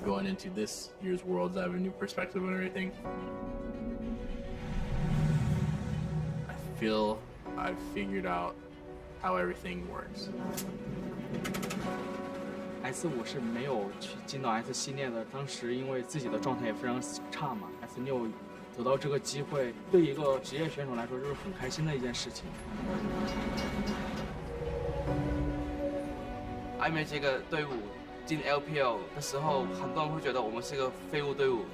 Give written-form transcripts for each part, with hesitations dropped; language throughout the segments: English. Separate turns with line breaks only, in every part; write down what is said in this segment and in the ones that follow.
going into this year's Worlds, I have a new perspective on everything. I feel I've figured out how everything works.
S5我是没有去进到 S 系列的，当时因为自己的状态也非常差嘛。S6得到这个机会，对一个职业选手来说就是很开心的一件事情。
艾美这个队伍进 LPL 的时候，很多人会觉得我们是个废物队伍。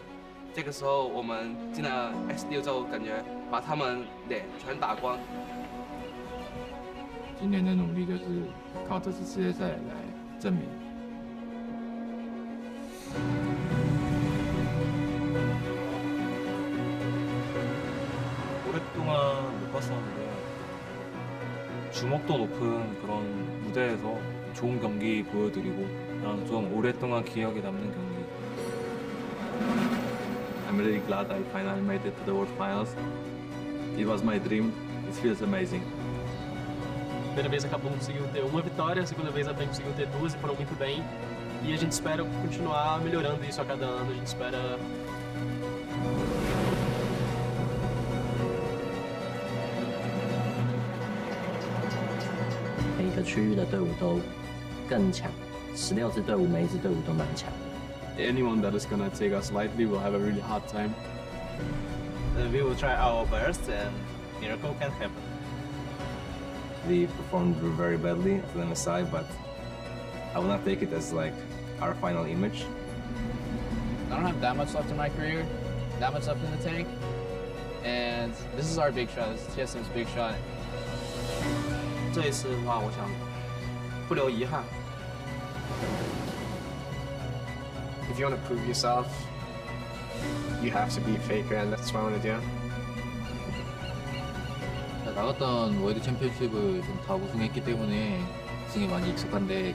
这个时候我们进了 S6之后，感觉把他们脸全打光。
今年的努力就是靠这次世界赛来证明。
오랫동안 못 봤었는데 주목도 높은 그런 무대에서 좋은 경기 보여드리고 그냥 좀 오랫동안 기억에 남는 경기.
I'm really glad I finally made it to the World Finals. It was my dream. It feels amazing.
Primeira vez a Cabo conseguiu ter uma vitória, a segunda vez a PEN conseguiu ter duas e foram muito bem. E a gente espera continuar melhorando isso a cada ano. A gente espera
每个区域的队伍都更强，16支队伍每一支队伍都蛮强。
Anyone that is gonna take us lightly will have a really hard time.
We will try our best, and miracle can happen.
We performed very badly to the MSI, but I will not take it as like our final image.
I don't have that much left in my career, that much left in the tank, and this is our big shot. This is TSM's big shot.
这一次的话，我想不留遗憾。
If you want to prove yourself, you have to beat FLICKR, and that's what I want to do.
나갔던 월드 챔피언십을 좀 다 우승했기 때문에 우승에 많이 익숙한데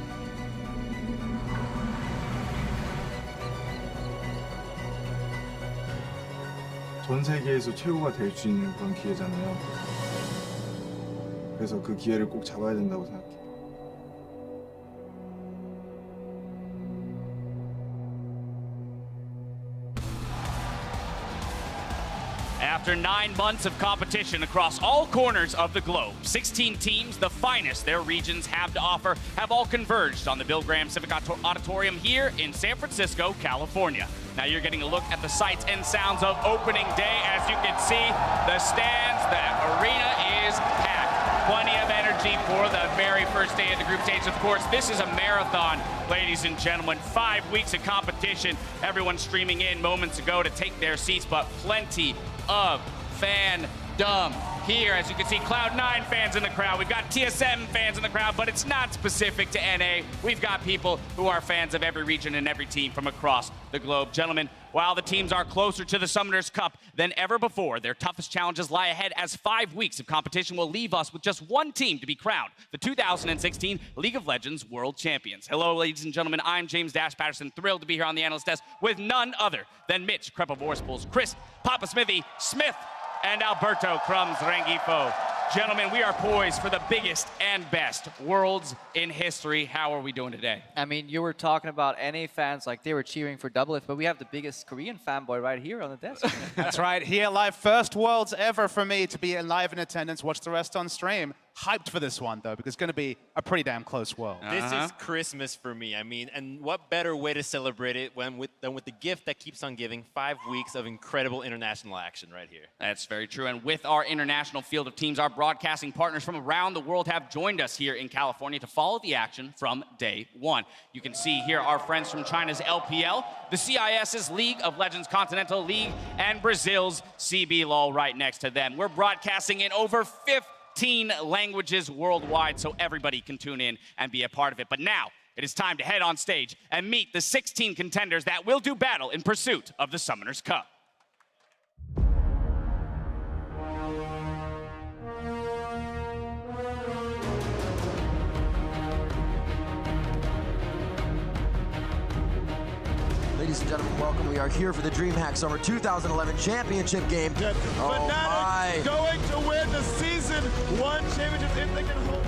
전 세계에서 최고가 될 수 있는 그런 기회잖아요. 그래서 그 기회를 꼭 잡아야 된다고 생각해요.
After 9 months of competition across all corners of the globe, 16 teams, the finest their regions have to offer, have all converged on the Bill Graham Civic Auditorium here in San Francisco, California. Now you're getting a look at the sights and sounds of opening day. As you can see, the stands, the arena is packed. Plenty of energy for the very first day of the group stage. Of course, this is a marathon, ladies and gentlemen. 5 weeks of competition. Everyone streaming in moments ago to take their seats, but plenty of fandom here. As you can see, Cloud9 fans in the crowd. We've got TSM fans in the crowd, but it's not specific to NA. We've got people who are fans of every region and every team from across the globe. Gentlemen, while the teams are closer to the Summoners Cup than ever before, their toughest challenges lie ahead as 5 weeks of competition will leave us with just one team to be crowned, the 2016 League of Legends World Champions. Hello, ladies and gentlemen. I'm James Dash Patterson, thrilled to be here on the analyst desk with none other than Mitch Krepovorspools, Chris Papa Smithy Smith, and Alberto Crumbs Rengifo. Gentlemen, we are poised for the biggest and best Worlds in history. How are we doing today?
I mean, you were talking about NA fans like they were cheering for Doublelift, but we have the biggest Korean fanboy right here on the desk.
That's right, here live. First Worlds ever for me to be live in attendance. Watch the rest on stream. Hyped for this one, though, because it's going to be a pretty damn close World.
This is Christmas for me. I mean, and what better way to celebrate it than with the gift that keeps on giving, 5 weeks of incredible international action right here.
That's very true. And with our international field of teams, our broadcasting partners from around the world have joined us here in California to follow the action from day one. You can see here our friends from China's LPL, the CIS's League of Legends Continental League, and Brazil's CBLOL right next to them. We're broadcasting in over 15 languages worldwide, so everybody can tune in and be a part of it. But now, it is time to head on stage and meet the 16 contenders that will do battle in pursuit of the Summoners Cup.
Ladies and gentlemen, welcome. We are here for the DreamHack Summer 2011 Championship game. Oh my!
Going to win the Season 1 championship if they can hold.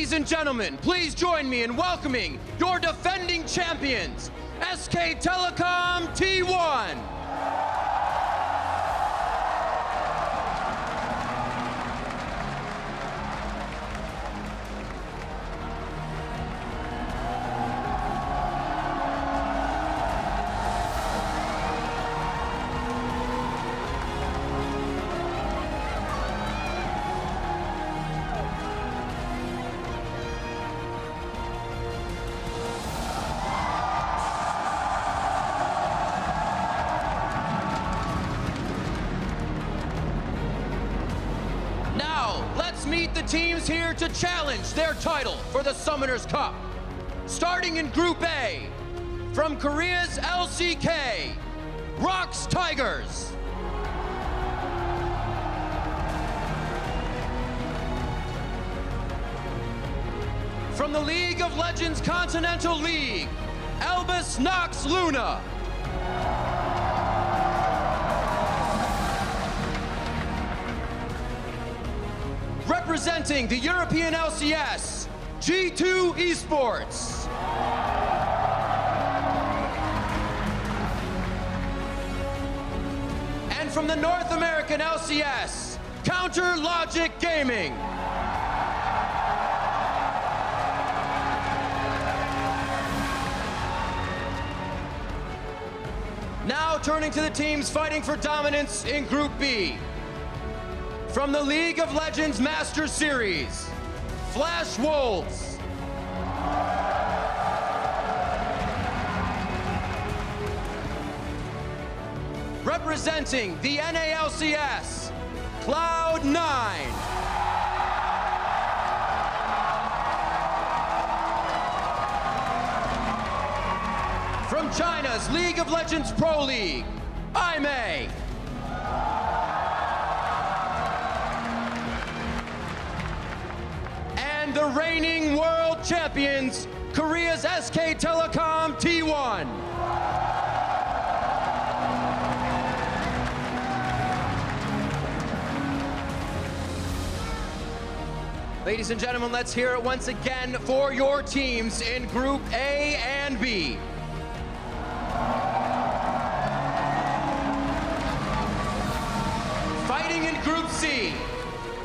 Ladies and gentlemen, please join me in welcoming your defending champions, SK Telecom T1. Meet the teams here to challenge their title for the Summoners Cup. Starting in Group A, from Korea's LCK, Rocks Tigers. From the League of Legends Continental League, Albus Nox Luna. Representing the European LCS, G2 Esports. And from the North American LCS, Counter Logic Gaming. Now turning to the teams fighting for dominance in Group B. From the League of Legends Master Series, Flash Wolves. Representing the NALCS, Cloud9. From China's League of Legends Pro League, IMEI. The reigning world champions, Korea's SK Telecom T1. Ladies and gentlemen, let's hear it once again for your teams in Group A and B. Fighting in Group C,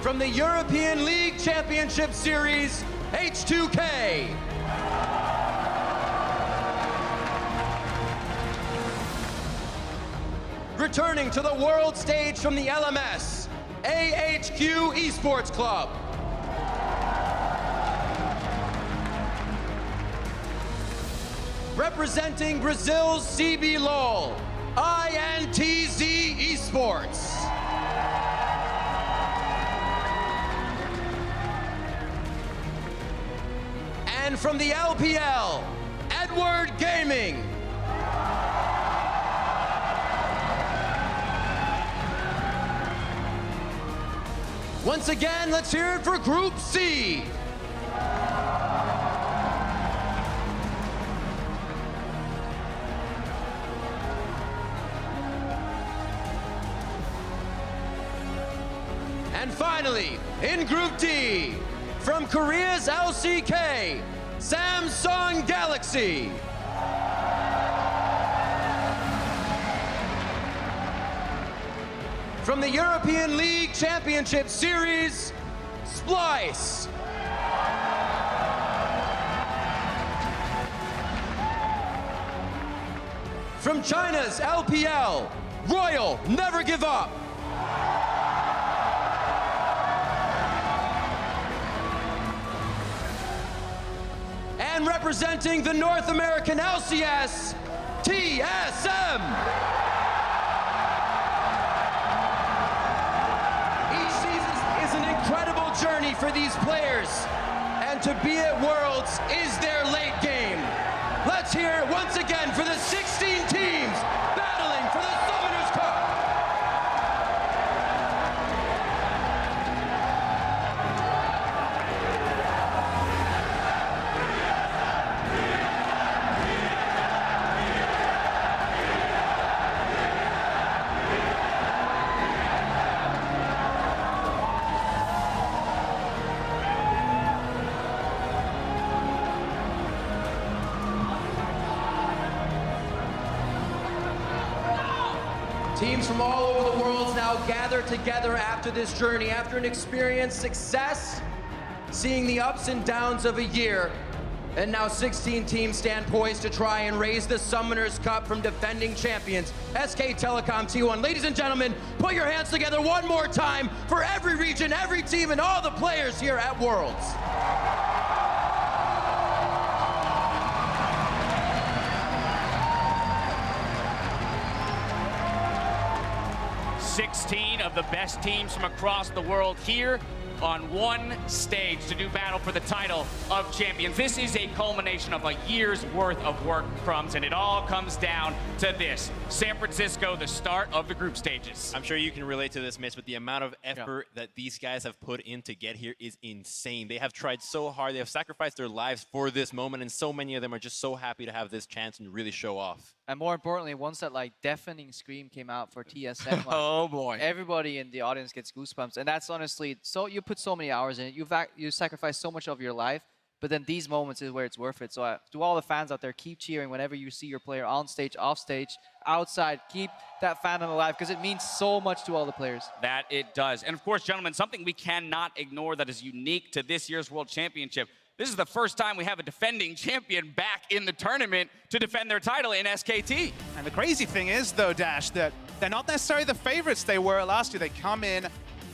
from the European League Championship Series, H2K. Returning to the world stage from the LMS, AHQ Esports Club. Representing Brazil's CBLOL, INTZ Esports. And from the LPL, Edward Gaming. Once again, let's hear it for Group C. And finally, in Group D, from Korea's LCK, Samsung Galaxy. From the European League Championship Series, Splice. From China's LPL, Royal Never Give Up. And representing the North American LCS, TSM. Each season is an incredible journey for these players, and to be at Worlds is their late game. Let's hear it once again for the 16 teams battling for the Summoners Cup. Teams from all over the world now gather together after this journey, after an experience, success, seeing the ups and downs of a year. And now 16 teams stand poised to try and raise the Summoners Cup from defending champions, SK Telecom T1. Ladies and gentlemen, put your hands together one more time for every region, every team, and all the players here at Worlds.
16 of the best teams from across the world here on one stage to do battle for the title of champions. This is a culmination of a year's worth of work, Crumbs, and it all comes down to this. San Francisco, the start of the group stages.
I'm sure you can relate to this, Mitch, but the amount of effort that these guys have put in to get here is insane. They have tried so hard. They have sacrificed their lives for this moment, and so many of them are just so happy to have this chance and really show off.
And more importantly, once that like deafening scream came out for TSM, like,
oh boy,
everybody in the audience gets goosebumps, and that's honestly so. You put so many hours in it, you sacrifice so much of your life, but then these moments is where it's worth it. So to all the fans out there, keep cheering whenever you see your player on stage, off stage, outside. Keep that fandom alive because it means so much to all the players.
That it does. And of course, gentlemen, something we cannot ignore that is unique to this year's World Championship. This is the first time we have a defending champion back in the tournament to defend their title in SKT.
And the crazy thing is, though, Dash, that they're not necessarily the favorites they were last year. They come in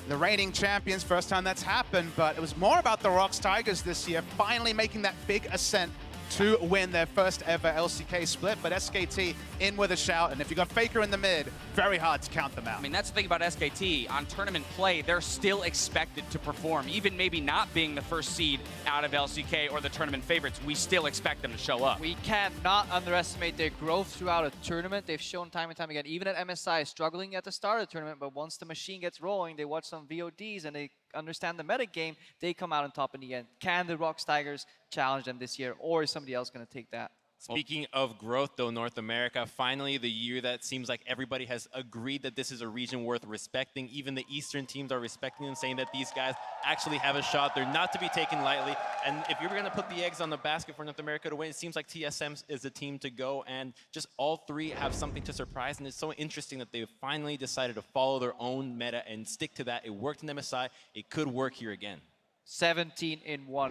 the reigning champions, first time that's happened, but it was more about the Rocks Tigers this year, finally making that big ascent to win their first ever LCK split. But SKT in with a shout, and if you got FLICKR in the mid, very hard to count them out.
I mean, that's the thing about SKT. On tournament play, they're still expected to perform. Even maybe not being the first seed out of LCK or the tournament favorites, we still expect them to show up.
We cannot underestimate their growth throughout a tournament. They've shown time and time again, even at MSI, struggling at the start of the tournament, but once the machine gets rolling, they watch some VODs and they understand the meta game, they come out on top in the end. Can the Rocks Tigers challenge them this year, or is somebody else going to take that?
Speaking of growth, though, North America, finally the year that seems like everybody has agreed that this is a region worth respecting. Even the Eastern teams are respecting and saying that these guys actually have a shot. They're not to be taken lightly. And if you're going to put the eggs on the basket for North America to win, it seems like TSM is the team to go. And just all three have something to surprise. And it's so interesting that they've finally decided to follow their own meta and stick to that. It worked in MSI. It could work here again.
17-1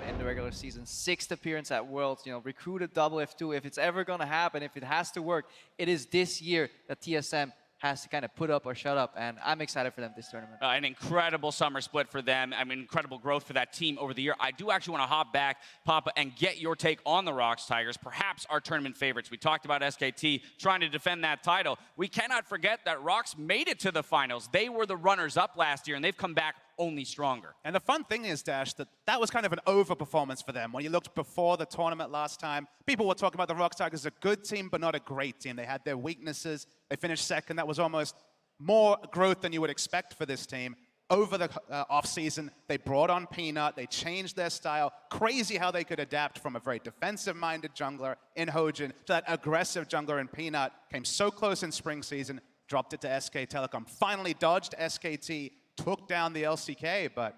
in the regular season, 6th appearance at Worlds, you know, recruited double F2. If it's ever going to happen, if it has to work, it is this year that TSM has to kind of put up or shut up, and I'm excited for them this tournament.
An incredible summer split for them. I mean, incredible growth for that team over the year. I do actually want to hop back, Papa, and get your take on the Rocks Tigers, perhaps our tournament favorites. We talked about SKT trying to defend that title. We cannot forget that Rocks made it to the finals. They were the runners-up last year, and they've come back only stronger.
And the fun thing is, Dash, that was kind of an overperformance for them. When you looked before the tournament last time, people were talking about the Rocks Tigers as a good team, but not a great team. They had their weaknesses. They finished second. That was almost more growth than you would expect for this team. Over the offseason, they brought on Peanut. They changed their style. Crazy how they could adapt from a very defensive-minded jungler in Hojin to that aggressive jungler in Peanut. Came so close in spring season, dropped it to SK Telecom. Finally dodged SKT, took down the LCK, but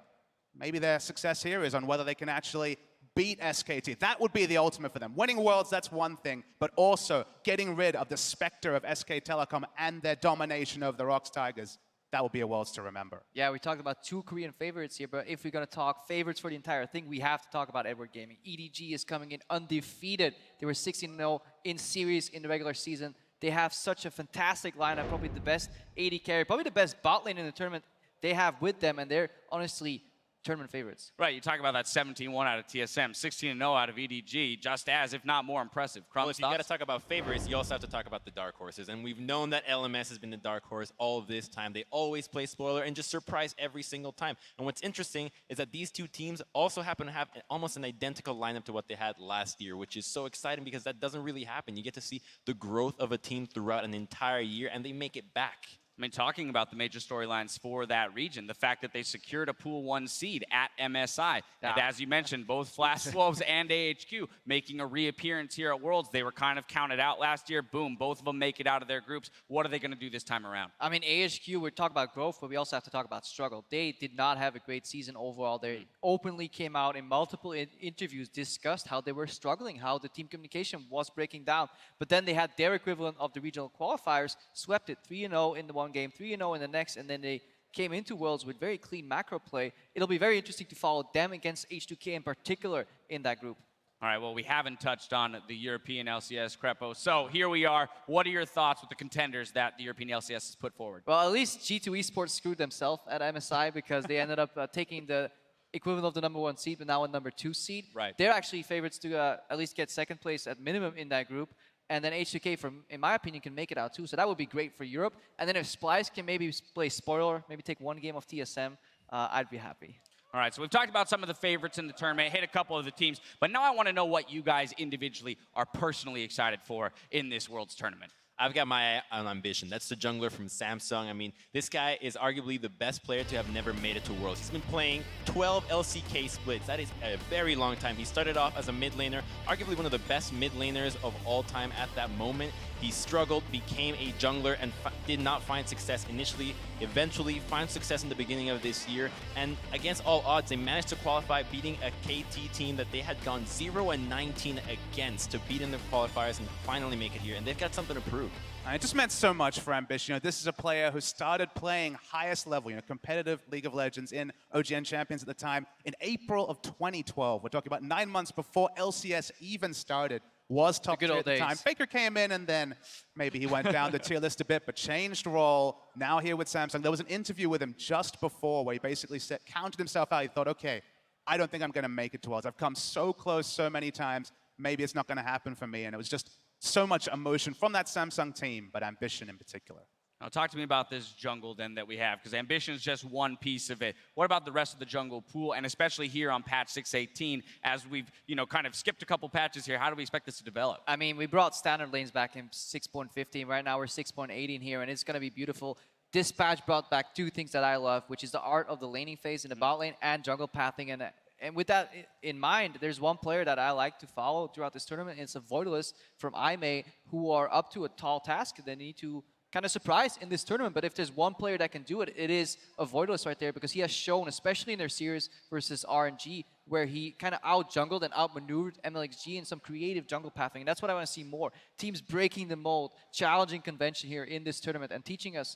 maybe their success here is on whether they can actually beat SKT. That would be the ultimate for them. Winning Worlds, that's one thing, but also getting rid of the specter of SK Telecom and their domination over the Rocks Tigers. That will be a Worlds to remember.
Yeah, we talked about 2 Korean favorites here, but if we're going to talk favorites for the entire thing, we have to talk about Edward Gaming. EDG is coming in undefeated. They were 16-0 in series in the regular season. They have such a fantastic lineup, probably the best AD carry, probably the best bot lane in the tournament they have with them, and they're honestly tournament favorites.
Right, you talk about that 17-1 out of TSM, 16-0 out of EDG, just as, if not more impressive.
Well, if you got to talk about favorites, you also have to talk about the dark horses. And we've known that LMS has been the dark horse all of this time. They always play spoiler and just surprise every single time. And what's interesting is that these two teams also happen to have almost an identical lineup to what they had last year, which is so exciting because that doesn't really happen. You get to see the growth of a team throughout an entire year, and they make it back.
I mean, talking about the major storylines for that region, the fact that they secured a Pool 1 seed at MSI. Yeah. And as you mentioned, both Flash Wolves and AHQ making a reappearance here at Worlds. They were kind of counted out last year. Boom, both of them make it out of their groups. What are they going to do this time around?
I mean, AHQ, we talk about growth, but we also have to talk about struggle. They did not have a great season overall. They openly came out in multiple interviews, discussed how they were struggling, how the team communication was breaking down. But then they had their equivalent of the regional qualifiers, swept it 3-0 in the one one game, 3-0 in the next, and then they came into Worlds with very clean macro play. It'll be very interesting to follow them against H2K in particular in that group.
All right, well, we haven't touched on the European LCS, Crepo. So here we are. What are your thoughts with the contenders that the European LCS has put forward?
Well, at least G2 Esports screwed themselves at MSI because they ended up taking the equivalent of the #1 seed, but now a #2 seed.
Right.
They're actually favorites to at least get second place at minimum in that group. And then H2K, in my opinion, can make it out too. So that would be great for Europe. And then if Splice can maybe play spoiler, maybe take one game of TSM, I'd be happy.
All right, so we've talked about some of the favorites in the tournament, hit a couple of the teams, but now I want to know what you guys individually are personally excited for in this Worlds tournament.
I've got my eye on Ambition. That's the jungler from Samsung. I mean, this guy is arguably the best player to have never made it to Worlds. He's been playing 12 LCK splits. That is a very long time. He started off as a mid laner, arguably one of the best mid laners of all time at that moment. He struggled, became a jungler, and did not find success initially. Eventually, found success in the beginning of this year. And against all odds, they managed to qualify, beating a KT team that they had gone 0-19 against to beat in the qualifiers and finally make it here. And they've got something to prove.
It just meant so much for Ambition. You know, this is a player who started playing highest level, competitive League of Legends in OGN Champions at the time in April of 2012. We're talking about 9 months before LCS even started. Was top tier at the time. FLICKR came in and then maybe he went down the tier list a bit, but changed role. Now here with Samsung. There was an interview with him just before where he basically counted himself out. He thought, okay, I don't think I'm going to make it to Worlds. I've come so close so many times. Maybe it's not going to happen for me. And it was just so much emotion from that Samsung team, but Ambition in particular.
Now talk to me about this jungle then that we have, because Ambition is just one piece of it. What about the rest of the jungle pool, and especially here on patch 6.18, as we've kind of skipped a couple patches here, how do we expect this to develop?
I mean, we brought standard lanes back in 6.15. Right now we're 6.18 here, and it's going to be beautiful. Dispatch brought back two things that I love, which is the art of the laning phase in the bot lane and jungle pathing. And with that in mind, there's one player that I like to follow throughout this tournament, and it's a Voidalist from IMA, who are up to a tall task. They need to kind of surprise in this tournament, but if there's one player that can do it, it is a Voidalist right there, because he has shown, especially in their series versus RNG, where he kind of out-jungled and out-maneuvered MLXG in some creative jungle pathing, and that's what I want to see more. Teams breaking the mold, challenging convention here in this tournament, and teaching us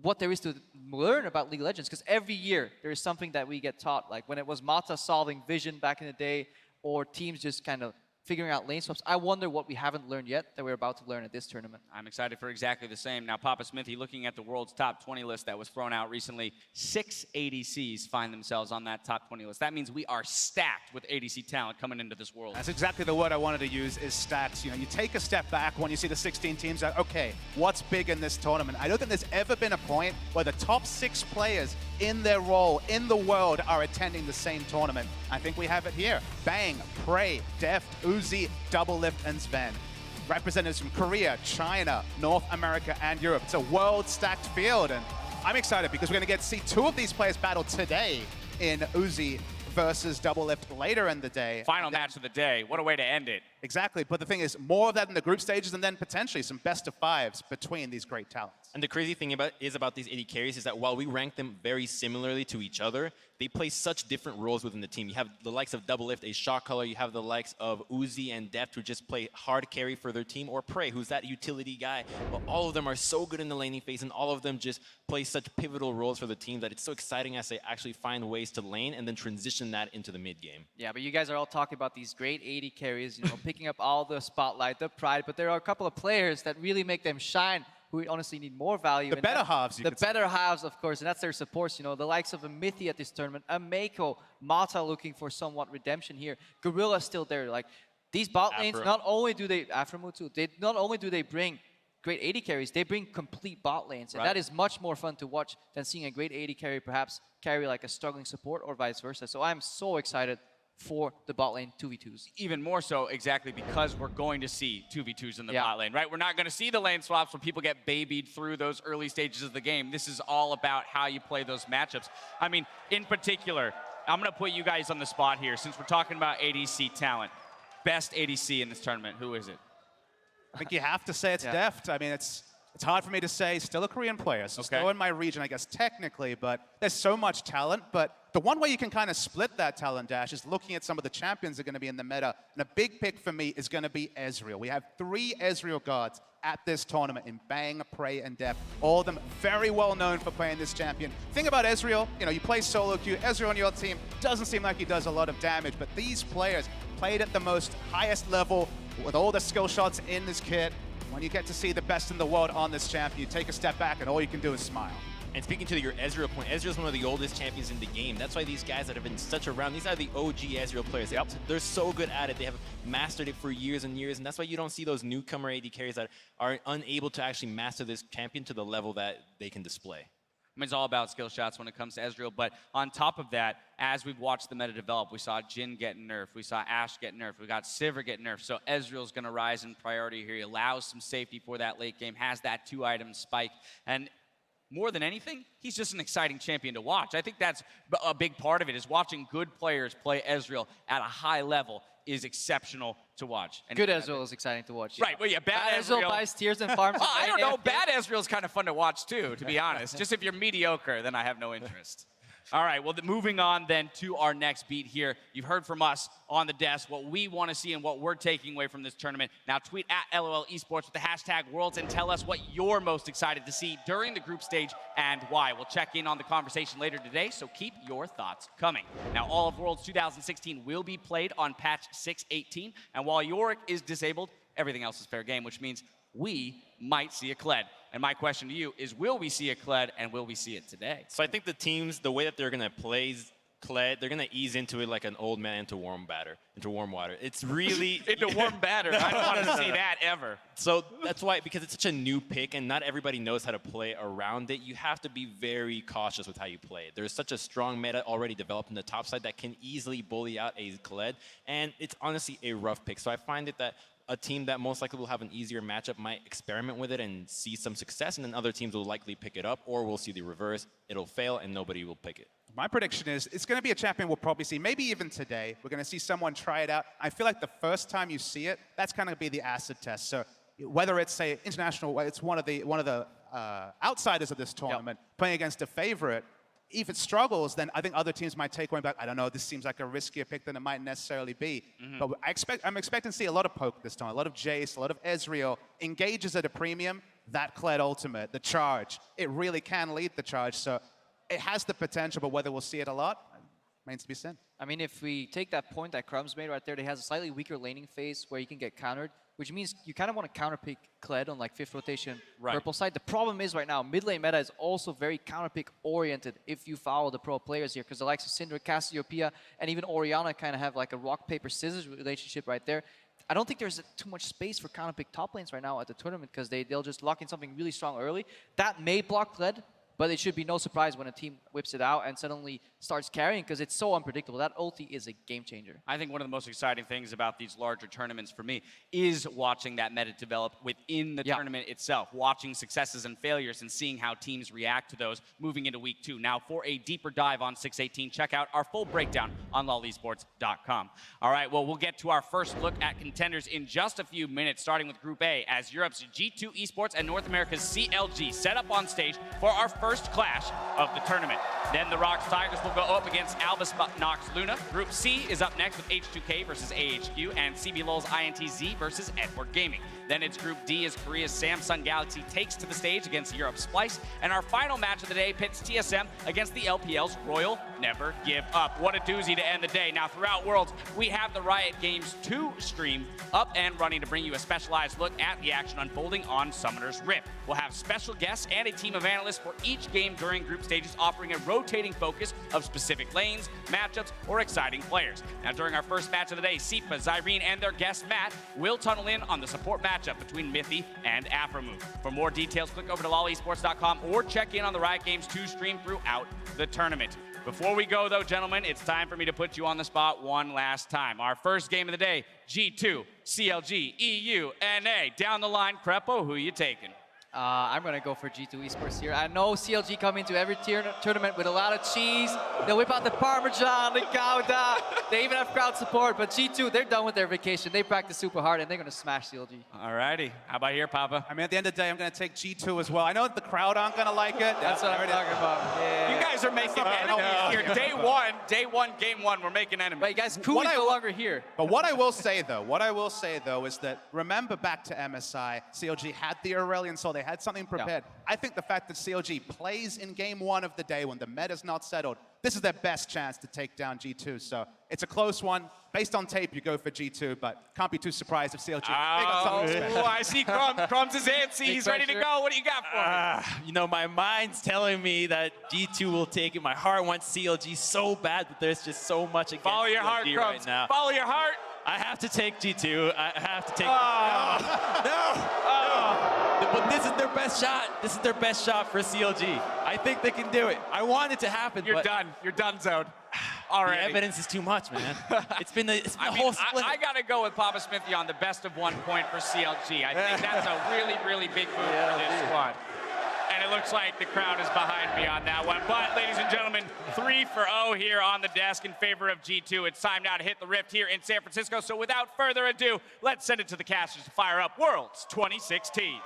what there is to learn about League of Legends, because every year there is something that we get taught, like when it was Mata solving Vision back in the day, or teams just kind of figuring out lane swaps. I wonder what we haven't learned yet that we're about to learn at this tournament.
I'm excited for exactly the same. Now, Papa Mithy, looking at the world's top 20 list that was thrown out recently, 6 ADCs find themselves on that top 20 list. That means we are stacked with ADC talent coming into this world.
That's exactly the word I wanted to use, is stacks. You take a step back when you see the 16 teams that, okay, what's big in this tournament? I don't think there's ever been a point where the top 6 players in their role in the world are attending the same tournament. I think we have it here. Bang, Prey, Deft, Uzi, Doublelift, and Sven. Representatives from Korea, China, North America, and Europe. It's a world-stacked field, and I'm excited because we're going to get to see 2 of these players battle today in Uzi versus Doublelift later in the day.
Final match of the day. What a way to end it.
Exactly, but the thing is, more of that in the group stages, and then potentially some best-of-5s between these great talents.
And the crazy thing about these AD carries is that while we rank them very similarly to each other, they play such different roles within the team. You have the likes of Doublelift, a shot caller. You have the likes of Uzi and Deft, who just play hard carry for their team, or Prey, who's that utility guy. But all of them are so good in the laning phase, and all of them just play such pivotal roles for the team that it's so exciting as they actually find ways to lane and then transition that into the mid game.
Yeah, but you guys are all talking about these great AD carries, picking up all the spotlight, the pride, but there are a couple of players that really make them shine, who honestly need more value.
The better halves,
The better halves, of course, and that's their supports. The likes of a Mithy at this tournament, a Mako, Mata looking for somewhat redemption here. Gorilla still there. Like, these bot lanes, not only do they, Aphromoo too, not only do they bring great AD carries, they bring complete bot lanes. And that is much more fun to watch than seeing a great AD carry perhaps carry like a struggling support or vice versa. So I'm so excited for the bot lane 2v2s.
Even more so, exactly, because we're going to see 2v2s in the bot lane, right? We're not going to see the lane swaps where people get babied through those early stages of the game. This is all about how you play those matchups. I mean, in particular, I'm going to put you guys on the spot here, since we're talking about ADC talent. Best ADC in this tournament, who is it?
I think you have to say it's Deft. I mean, it's It's hard for me to say. Still a Korean player, so still in my region, I guess, technically, but there's so much talent. But the one way you can kind of split that talent, Dash, is looking at some of the champions that are going to be in the meta. And a big pick for me is going to be Ezreal. We have 3 Ezreal gods at this tournament in Bang, Prey, and Depth. All of them very well known for playing this champion. Thing about Ezreal, you play solo queue. Ezreal on your team doesn't seem like he does a lot of damage, but these players played at the most highest level with all the skill shots in this kit. When you get to see the best in the world on this champion, you take a step back and all you can do is smile.
And speaking to your Ezreal point, Ezreal's one of the oldest champions in the game. That's why these guys that have been such around, these are the OG Ezreal players. Yep. They're so good at it. They have mastered it for years and years, and that's why you don't see those newcomer AD carries that are unable to actually master this champion to the level that they can display.
I mean, it's all about skill shots when it comes to Ezreal, but on top of that, as we've watched the meta develop, we saw Jhin get nerfed, we saw Ashe get nerfed, we got Sivir get nerfed, so Ezreal's going to rise in priority here. He allows some safety for that late game, has that 2-item spike, and more than anything, he's just an exciting champion to watch. I think that's a big part of it, is watching good players play Ezreal at a high level is exceptional to watch. And
good Ezreal is exciting to watch.
Right, well, yeah, bad Ezreal
buys tiers and farms.
I don't know, bad Ezreal's kind of fun to watch too, to be honest. Just if you're mediocre, then I have no interest. All right, well, moving on then to our next beat here. You've heard from us on the desk what we want to see and what we're taking away from this tournament. Now tweet at LOL Esports with the hashtag Worlds and tell us what you're most excited to see during the group stage and why. We'll check in on the conversation later today, so keep your thoughts coming. Now, all of Worlds 2016 will be played on patch 6.18, and while Yorick is disabled, everything else is fair game, which means we might see a Kled. And my question to you is, will we see a Kled, and will we see it today?
So I think the teams, the way that they're going to play Kled, they're going to ease into it like an old man into warm water. It's really...
into warm batter. I don't want to see that ever.
So that's why, because it's such a new pick and not everybody knows how to play around it, you have to be very cautious with how you play it. There's such a strong meta already developed in the top side that can easily bully out a Kled, and it's honestly a rough pick. So I find it that a team that most likely will have an easier matchup might experiment with it and see some success, and then other teams will likely pick it up, or we'll see the reverse. It'll fail, and nobody will pick it.
My prediction is it's going to be a champion we'll probably see, maybe even today. We're going to see someone try it out. I feel like the first time you see it, that's kind of be the acid test. So whether it's, say, international, it's one of the outsiders of this tournament playing against a favorite, if it struggles, then I think other teams might take one back. I don't know, this seems like a riskier pick than it might necessarily be. But I'm expecting to see a lot of poke this time, a lot of Jace, a lot of Ezreal. Engages at a premium, that Kled ultimate, the charge. It really can lead the charge, so it has the potential, but whether we'll see it a lot, remains to be seen.
I mean, if we take that point that Crumbs made right there, they has a slightly weaker laning phase where you can get countered, which means you kind of want to counterpick Kled on like 5th rotation purple side. The problem is right now, mid lane meta is also very counterpick oriented if you follow the pro players here, because the likes of Syndra, Cassiopeia, and even Orianna kind of have like a rock, paper, scissors relationship right there. I don't think there's too much space for counterpick top lanes right now at the tournament, because they'll just lock in something really strong early. That may block Kled, but it should be no surprise when a team whips it out and suddenly starts carrying, because it's so unpredictable. That ulti is a game changer.
I think one of the most exciting things about these larger tournaments for me is watching that meta develop within the tournament itself, watching successes and failures and seeing how teams react to those moving into week 2. Now, for a deeper dive on 6.18, check out our full breakdown on lolesports.com. All right, well, we'll get to our first look at contenders in just a few minutes, starting with Group A, as Europe's G2 Esports and North America's CLG set up on stage for our first clash of the tournament. Then the Rocks Tigers will go up against Albus Nox Luna. Group C is up next with H2K versus AHQ and CB Lulz INTZ versus Edward Gaming. Then it's Group D as Korea's Samsung Galaxy takes to the stage against Europe's Splice. And our final match of the day pits TSM against the LPL's Royal Never Give Up. What a doozy to end the day. Now, throughout Worlds, we have the Riot Games 2 stream up and running to bring you a specialized look at the action unfolding on Summoner's Rift. We'll have special guests and a team of analysts for each game during group stages, offering a rotating focus of specific lanes, matchups, or exciting players. Now, during our first match of the day, Sipa, Zyrene, and their guest Matt will tunnel in on the support matchup between Mithy and Aphromoo. For more details, click over to lolesports.com or check in on the Riot Games 2 stream throughout the tournament. Before we go, though, gentlemen, it's time for me to put you on the spot one last time. Our first game of the day, G2, CLG, EU, NA. Down the line, Crepo, who you taking?
I'm going to go for G2 Esports here. I know CLG come into every tournament with a lot of cheese. They'll whip out the Parmesan, the Gouda. They even have crowd support. But G2, they're done with their vacation. They practice super hard, and they're going to smash CLG.
Alrighty. How about here, Papa?
I mean, at the end of the day, I'm going to take G2 as well. I know that the crowd aren't going to like it.
That's what I'm talking about. Yeah.
You guys are making enemies here. Day one, game one, we're making enemies.
Wait, guys, Koo is no longer here.
But what I will say, though, is that remember back to MSI, CLG had the Aurelion Soul. They had something prepared. I think the fact that CLG plays in game one of the day when the meta's not settled, this is their best chance to take down G2. So it's a close one. Based on tape, you go for G2, but can't be too surprised if CLG.
I see Crumbs is antsy. He's ready to go. What do you got for me?
You know, my mind's telling me that G2 will take it. My heart wants CLG so bad, but there's just so much against
Follow your heart,
CLG
Crumbs.
right now.
Follow your heart.
I have to take G2. I have to take.
No.
But this is their best shot. This is their best shot for CLG. I think they can do it. I want it to happen.
You're done. You're done, Zone. Already.
The evidence is too much, man. It's been the whole split.
I got to go with Papa Smithy on the best of 1 point for CLG. I think that's a really, really big move for this squad. And it looks like the crowd is behind me on that one. But, ladies and gentlemen, 3-0 here on the desk in favor of G2. It's time now to hit the rift here in San Francisco. So without further ado, let's send it to the casters to fire up Worlds 2016.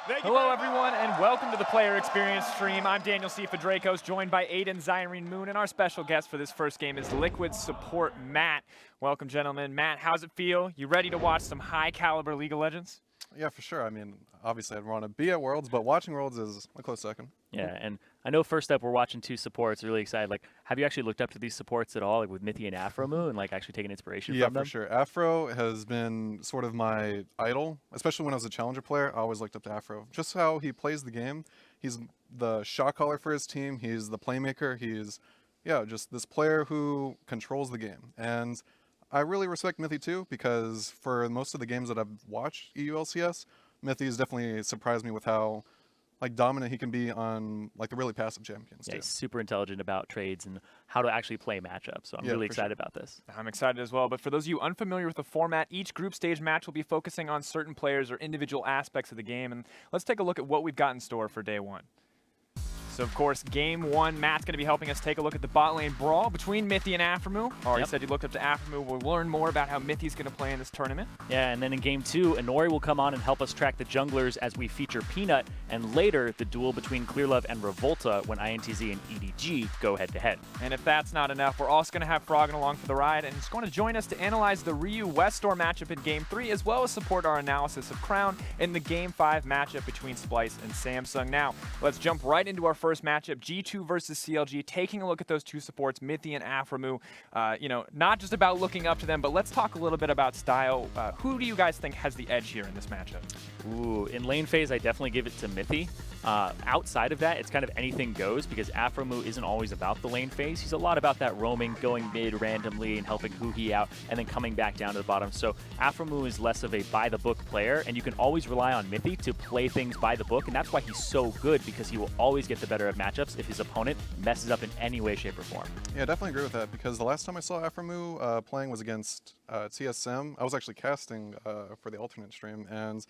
Hello, everyone, and welcome to the Player Experience stream. I'm Daniel C. Fedrakos, joined by Aiden Zyrene Moon, and our special guest for this first game is Liquid support Matt. Welcome, gentlemen. Matt, how's it feel? You ready to watch some high-caliber League of Legends?
Yeah, for sure. I mean, obviously I'd want to be at Worlds, but watching Worlds is a close second.
Yeah, and I know first up we're watching 2 supports. Really excited. Like, have you actually looked up to these supports at all, like with Mithy and Aphromoo, and like actually taken inspiration from them?
Yeah, for sure. Afro has been sort of my idol, especially when I was a challenger player. I always looked up to Afro. Just how he plays the game. He's the shot caller for his team. He's the playmaker. He's, yeah, just this player who controls the game. And I really respect Mithy too, because for most of the games that I've watched EU LCS, Mithy has definitely surprised me with how like dominant he can be on like the really passive champions.
Yeah,
too.
he's super intelligent about trades and how to actually play matchups. So I'm really excited about this.
I'm excited as well. But for those of you unfamiliar with the format, each group stage match will be focusing on certain players or individual aspects of the game. And let's take a look at what we've got in store for day one. So, of course, game one, Matt's going to be helping us take a look at the bot lane brawl between Mithy and Aphromoo. Already said you looked up to Aphromoo. We'll learn more about how Mithy's going to play in this tournament.
Yeah, and then in game 2, Inori will come on and help us track the junglers as we feature Peanut, and later the duel between Clearlove and Revolta when INTZ and EDG go head-to-head.
And if that's not enough, we're also going to have Froggen along for the ride, and he's going to join us to analyze the Ryu Westor matchup in game 3, as well as support our analysis of Crown in the game 5 matchup between Splice and Samsung. Now, let's jump right into our first matchup, G2 versus CLG, taking a look at those 2 supports, Mithy and Aphromoo. You know, not just about looking up to them, but let's talk a little bit about style. Who do you guys think has the edge here in this matchup?
Ooh, in lane phase, I definitely give it to Mithy. Outside of that, it's kind of anything goes because Aphromoo isn't always about the lane phase. He's a lot about that roaming, going mid randomly and helping Huhi out, and then coming back down to the bottom. So Aphromoo is less of a by-the-book player, and you can always rely on Mithy to play things by the book, and that's why he's so good, because he will always get the better of matchups if his opponent messes up in any way, shape, or form.
Yeah, I definitely agree with that, because the last time I saw Aphromoo playing was against TSM. I was actually casting for the alternate stream, and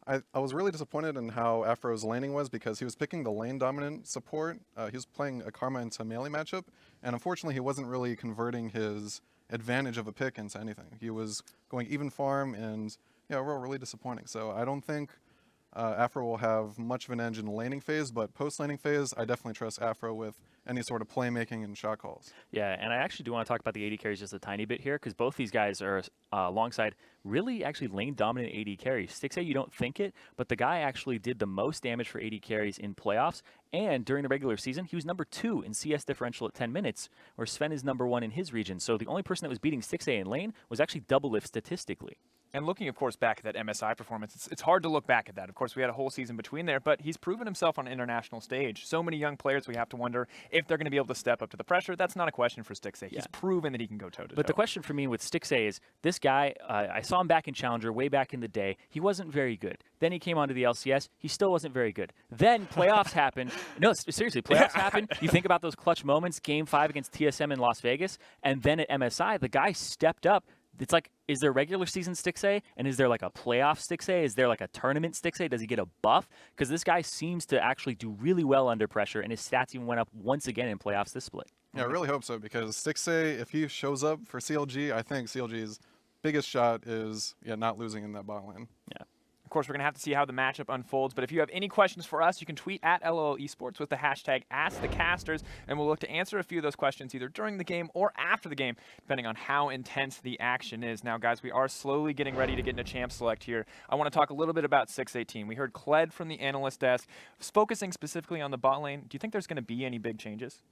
I was really disappointed in how Afro's laning was, because he was picking the lane dominant support. He was playing a Karma into melee matchup, and unfortunately he wasn't really converting his advantage of a pick into anything. He was going even farm, and yeah, overall really disappointing. So I don't think Afro will have much of an edge in the laning phase, but post-laning phase, I definitely trust Afro with any sort of playmaking and shot calls.
Yeah, and I actually do want to talk about the AD carries just a tiny bit here, because both these guys are alongside really actually lane-dominant AD carries. Stixxay, you don't think it, but the guy actually did the most damage for AD carries in playoffs, and during the regular season, he was number 2 in CS differential at 10 minutes, where Sven is number 1 in his region. So the only person that was beating Stixxay in lane was actually Doublelift statistically.
And looking, of course, back at that MSI performance, it's hard to look back at that. Of course, we had a whole season between there, but he's proven himself on an international stage. So many young players, we have to wonder if they're going to be able to step up to the pressure. That's not a question for Stixxay. He's proven that he can go toe-to-toe.
But the question for me with Stixxay is, this guy, I saw him back in Challenger way back in the day. He wasn't very good. Then he came onto the LCS. He still wasn't very good. Then playoffs happened. No, seriously, playoffs happened. You think about those clutch moments, Game 5 against TSM in Las Vegas, and then at MSI, the guy stepped up, it's like, is there regular season Stixxay, and is there like a playoff Stixxay? Is there like a tournament Stixxay? Does he get a buff? Because this guy seems to actually do really well under pressure, and his stats even went up once again in playoffs this split.
Yeah, I really hope so, because Stixxay, if he shows up for CLG, I think CLG's biggest shot is not losing in that bot lane.
Yeah.
Of course, we're going to have to see how the matchup unfolds, but if you have any questions for us, you can tweet at LOL Esports with the hashtag #AskTheCasters, and we'll look to answer a few of those questions either during the game or after the game, depending on how intense the action is. Now, guys, we are slowly getting ready to get into champ select here. I want to talk a little bit about 618. We heard Kled from the analyst desk focusing specifically on the bot lane. Do you think there's going to be any big changes?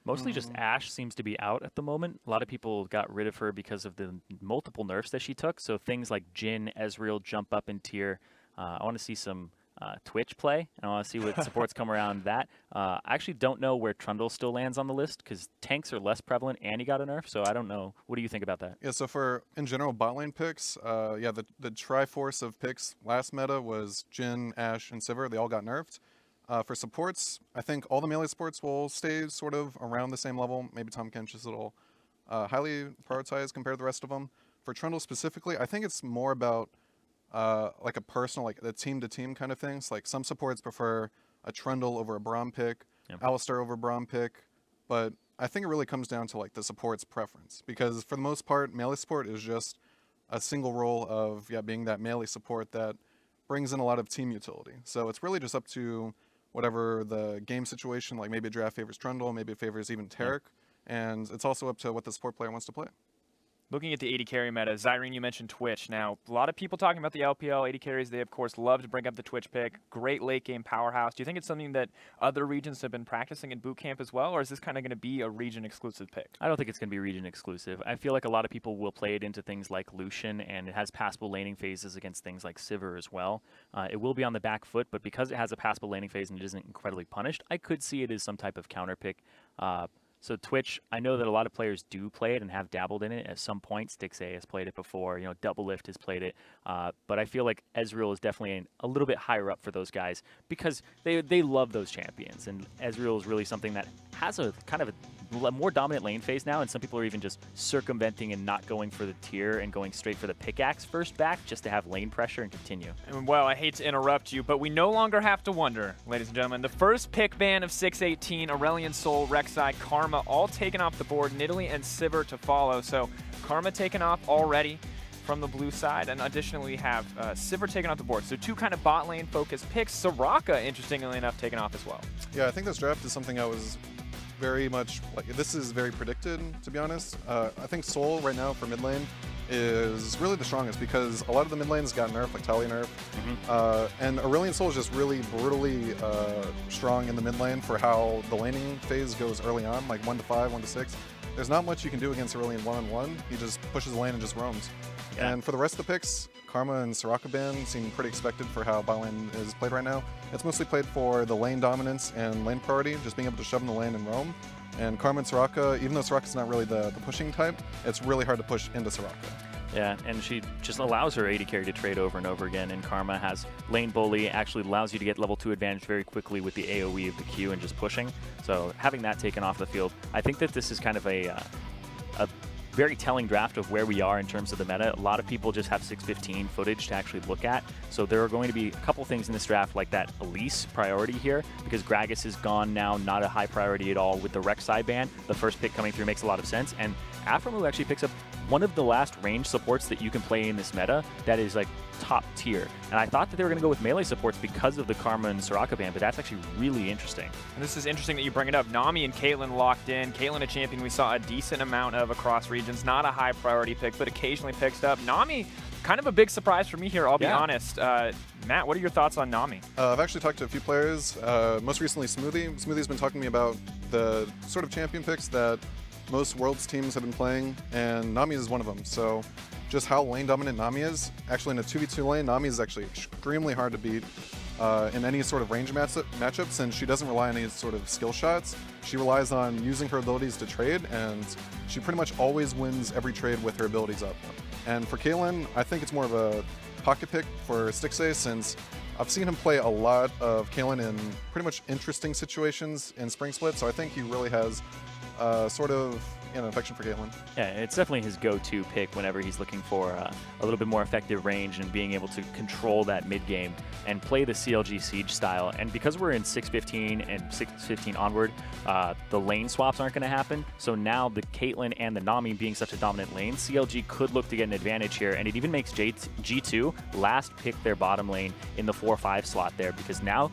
Mostly just Ashe seems to be out at the moment. A lot of people got rid of her because of the multiple nerfs that she took. So things like Jhin, Ezreal jump up in tier. I want to see some Twitch play. I want to see what supports come around that. I actually don't know where Trundle still lands on the list because tanks are less prevalent and he got a nerf. So I don't know. What do you think about that?
Yeah, so for, in general, bot lane picks, the Triforce of picks last meta was Jhin, Ashe, and Sivir. They all got nerfed. For supports, I think all the melee supports will stay sort of around the same level. Maybe Tahm Kench is a little highly prioritized compared to the rest of them. For Trundle specifically, I think it's more about like a personal, like the team-to-team kind of things. Like some supports prefer a Trundle over a Braum pick, Alistar over Braum pick, but I think it really comes down to like the support's preference. Because for the most part, melee support is just a single role of being that melee support that brings in a lot of team utility. So it's really just up to whatever the game situation, like maybe a draft favors Trundle, maybe it favors even Taric, and it's also up to what the support player wants to play.
Looking at the 80 carry meta, Zyrene, you mentioned Twitch. Now, a lot of people talking about the LPL 80 carries. They, of course, love to bring up the Twitch pick. Great late game powerhouse. Do you think it's something that other regions have been practicing in boot camp as well, or is this kind of going to be a region exclusive pick?
I don't think it's going to be region exclusive. I feel like a lot of people will play it into things like Lucian, and it has passable laning phases against things like Sivir as well. It will be on the back foot, but because it has a passable laning phase and it isn't incredibly punished, I could see it as some type of counter pick. So Twitch, I know that a lot of players do play it and have dabbled in it at some point. Stixxay has played it before, you know, Double Lift has played it, but I feel like Ezreal is definitely a little bit higher up for those guys because they love those champions, and Ezreal is really something that has a kind of a more dominant lane phase now, and some people are even just circumventing and not going for the tier and going straight for the pickaxe first back just to have lane pressure and continue.
And well, I hate to interrupt you, but we no longer have to wonder, ladies and gentlemen. The first pick ban of 618, Aurelion Sol, Rek'Sai, Karma, all taken off the board, Nidalee and Sivir to follow. So Karma taken off already from the blue side, and additionally have Sivir taken off the board. So two kind of bot lane focused picks. Soraka, interestingly enough, taken off as well.
Yeah, I think this draft is something I was very much, like, this is very predicted, to be honest. I think Sol right now for mid lane is really the strongest because a lot of the mid lanes got nerfed, like Talia nerf. And Aurelion Sol is just really brutally strong in the mid lane for how the laning phase goes early on, like 1 to 5, 1 to 6. There's not much you can do against Aurelion one-on-one. He just pushes the lane and just roams. Yeah. And for the rest of the picks, Karma and Soraka ban seem pretty expected for how bot lane is played right now. It's mostly played for the lane dominance and lane priority, just being able to shove in the lane and roam. And Karma and Soraka, even though Soraka's not really the pushing type, it's really hard to push into Soraka.
Yeah, and she just allows her 80 carry to trade over and over again, and Karma has lane bully, actually allows you to get level 2 advantage very quickly with the AoE of the Q and just pushing. So having that taken off the field, I think that this is kind of a very telling draft of where we are in terms of the meta. A lot of people just have 615 footage to actually look at. So there are going to be a couple things in this draft like that Elise priority here, because Gragas is gone now, not a high priority at all with the Rek'Sai ban. The first pick coming through makes a lot of sense. And Aphromoo actually picks up one of the last range supports that you can play in this meta that is like top tier. And I thought that they were going to go with melee supports because of the Karma and Soraka ban, but that's actually really interesting.
And this is interesting that you bring it up. Nami and Caitlyn locked in. Caitlyn, a champion we saw a decent amount of across regions. Not a high priority pick, but occasionally picks up. Nami, kind of a big surprise for me here, I'll be honest. Matt, what are your thoughts on Nami?
I've actually talked to a few players, most recently Smoothie. Smoothie's been talking to me about the sort of champion picks that most Worlds teams have been playing, and Nami is one of them. So just how lane dominant Nami is, actually in a 2v2 lane, Nami is actually extremely hard to beat in any sort of range matchup since she doesn't rely on any sort of skill shots. She relies on using her abilities to trade, and she pretty much always wins every trade with her abilities up. And for Caitlyn, I think it's more of a pocket pick for Stixxay since I've seen him play a lot of Caitlyn in pretty much interesting situations in Spring Split, so I think he really has sort of an affection for Caitlyn.
Yeah, it's definitely his go-to pick whenever he's looking for a little bit more effective range and being able to control that mid game and play the CLG Siege style. And because we're in 6.15 and 6.15 onward, the lane swaps aren't going to happen. So now the Caitlyn and the Nami being such a dominant lane, CLG could look to get an advantage here. And it even makes G2 last pick their bottom lane in the 4-5 slot there, because now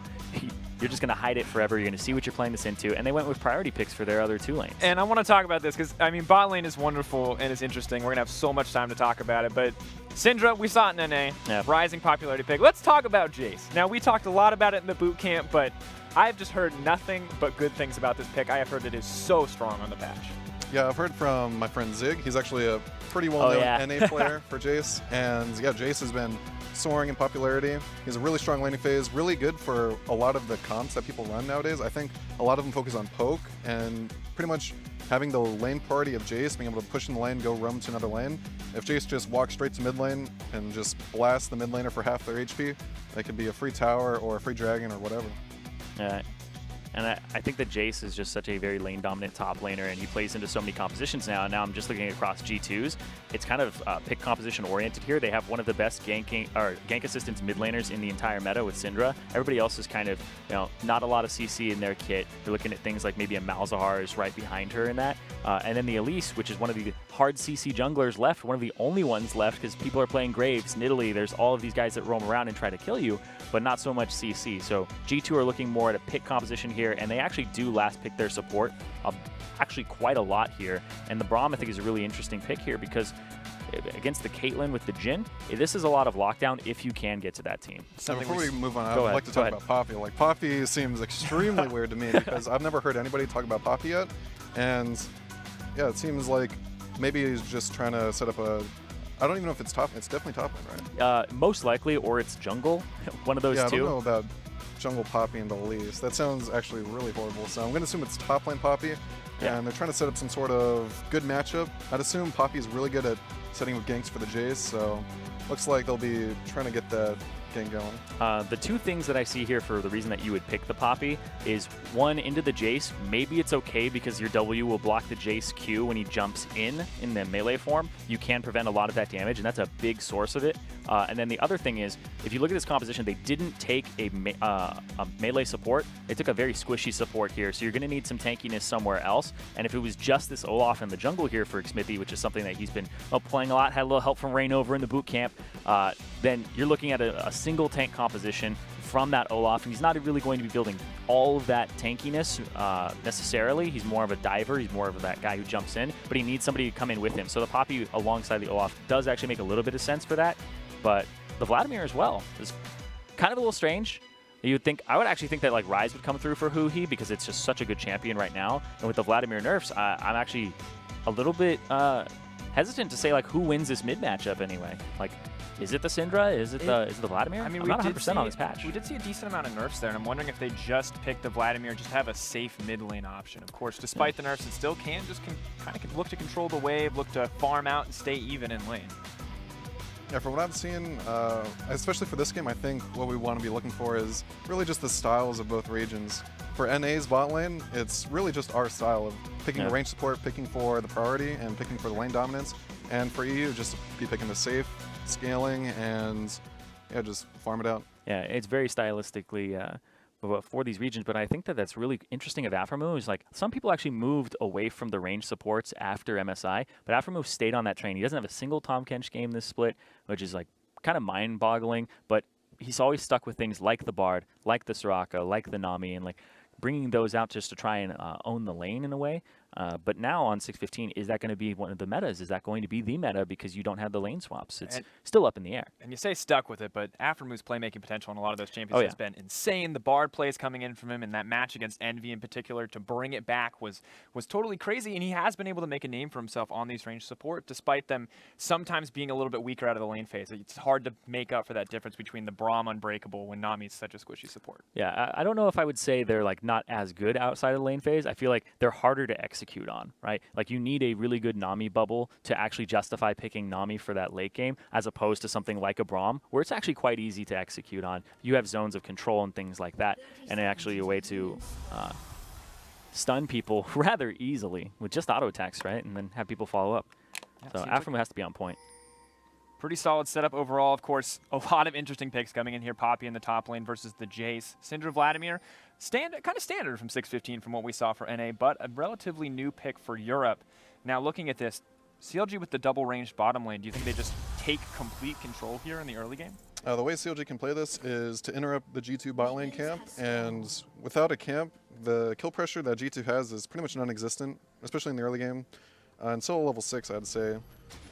you're just going to hide it forever. You're going to see what you're playing this into. And they went with priority picks for their other 2 lanes.
And I want to talk about this because, I mean, bot lane is wonderful and it's interesting. We're going to have so much time to talk about it. But Syndra, we saw it in NA, rising popularity pick. Let's talk about Jace. Now, we talked a lot about it in the boot camp, but I've just heard nothing but good things about this pick. I have heard it is so strong on the patch.
Yeah, I've heard from my friend Zig. He's actually a pretty well-known NA player for Jace. And yeah, Jace has been soaring in popularity. He's a really strong laning phase, really good for a lot of the comps that people run nowadays. I think a lot of them focus on poke, and pretty much having the lane party of Jace, being able to push in the lane, go roam to another lane. If Jace just walks straight to mid lane and just blasts the mid laner for half their HP, that could be a free tower or a free dragon or whatever.
Yeah. And I think that Jace is just such a very lane-dominant top laner, and he plays into so many compositions now. And now I'm just looking across G2s. It's kind of pick composition-oriented here. They have one of the best gank assistance mid laners in the entire meta with Syndra. Everybody else is kind of, not a lot of CC in their kit. They're looking at things like maybe a Malzahar is right behind her in that. And then the Elise, which is one of the hard CC junglers left, one of the only ones left because people are playing Graves. In Italy, there's all of these guys that roam around and try to kill you, but not so much CC. So G2 are looking more at a pick composition here, and they actually do last pick their support actually quite a lot here. And the Braum, I think, is a really interesting pick here because against the Caitlyn with the Jhin, this is a lot of lockdown if you can get to that team.
So before we move on, I'd like to talk about Poppy. Like, Poppy seems extremely weird to me because I've never heard anybody talk about Poppy yet. And yeah, it seems like maybe he's just trying to set up a... I don't even know if it's top. It's definitely top lane,
right? Most likely, or it's jungle. One of those two.
I don't know about jungle Poppy and the Elise. That sounds actually really horrible. So I'm going to assume it's top lane Poppy. Yeah. And they're trying to set up some sort of good matchup. I'd assume Poppy's really good at setting up ganks for the Jace. So looks like they'll be trying to get that gank going.
The 2 things that I see here for the reason that you would pick the Poppy is, one, into the Jace. Maybe it's okay because your W will block the Jace Q when he jumps in the melee form. You can prevent a lot of that damage, and that's a big source of it. And then the other thing is, if you look at this composition, they didn't take a melee support. They took a very squishy support here, so you're going to need some tankiness somewhere else. And if it was just this Olaf in the jungle here for Mithy, which is something that he's been playing a lot, had a little help from Rain over in the boot camp, then you're looking at a single tank composition from that Olaf, and he's not really going to be building all of that tankiness necessarily. He's more of a diver. He's more of that guy who jumps in, but he needs somebody to come in with him. So the Poppy alongside the Olaf does actually make a little bit of sense for that, but the Vladimir as well is kind of a little strange. You would think, I would actually think that like Ryze would come through for Huhi because it's just such a good champion right now. And with the Vladimir nerfs, I'm actually a little bit hesitant to say like who wins this mid matchup anyway. Like, is it the Syndra? Is it the Vladimir?
I mean,
I'm not 100% on this patch.
We did see a decent amount of nerfs there, and I'm wondering if they just picked the Vladimir just to have a safe mid lane option. Of course, despite the nerfs, it still kind of look to control the wave, look to farm out and stay even in lane.
Yeah, from what I've seen, especially for this game, I think what we want to be looking for is really just the styles of both regions. For NA's bot lane, it's really just our style of picking a range support, picking for the priority, and picking for the lane dominance. And for EU, just to be picking the safe, scaling, and yeah, just farm it out.
Yeah, it's very stylistically for these regions, but I think that that's really interesting of Aphromoo is like some people actually moved away from the range supports after MSI, but Aphromoo stayed on that train. He doesn't have a single Tahm Kench game this split, which is like kind of mind-boggling, but he's always stuck with things like the Bard, like the Soraka, like the Nami, and like bringing those out just to try and own the lane in a way. But now on 6.15, is that going to be one of the metas? Is that going to be the meta because you don't have the lane swaps? It's still up in the air.
And you say stuck with it, but Aphramoo's playmaking potential in a lot of those champions has been insane. The Bard plays coming in from him in that match against Envy in particular to bring it back was totally crazy, and he has been able to make a name for himself on these range support, despite them sometimes being a little bit weaker out of the lane phase. It's hard to make up for that difference between the Braum Unbreakable when Nami's such a squishy support.
Yeah, I don't know if I would say they're like not as good outside of the lane phase. I feel like they're harder to execute on, right? Like you need a really good Nami bubble to actually justify picking Nami for that late game, as opposed to something like a Braum, where it's actually quite easy to execute on. You have zones of control and things like that, and actually a way to stun people rather easily with just auto attacks, right? And then have people follow up.
Yeah,
so Aphromoo has to be on point.
Pretty solid setup overall. Of course, a lot of interesting picks coming in here. Poppy in the top lane versus the Jace. Syndra Vladimir, kind of standard from 615 from what we saw for NA, but a relatively new pick for Europe. Now looking at this, CLG with the double ranged bottom lane, do you think they just take complete control here in the early game?
The way CLG can play this is to interrupt the G2 bot lane camp, and without a camp, the kill pressure that G2 has is pretty much non-existent, especially in the early game. Until level 6, I'd say.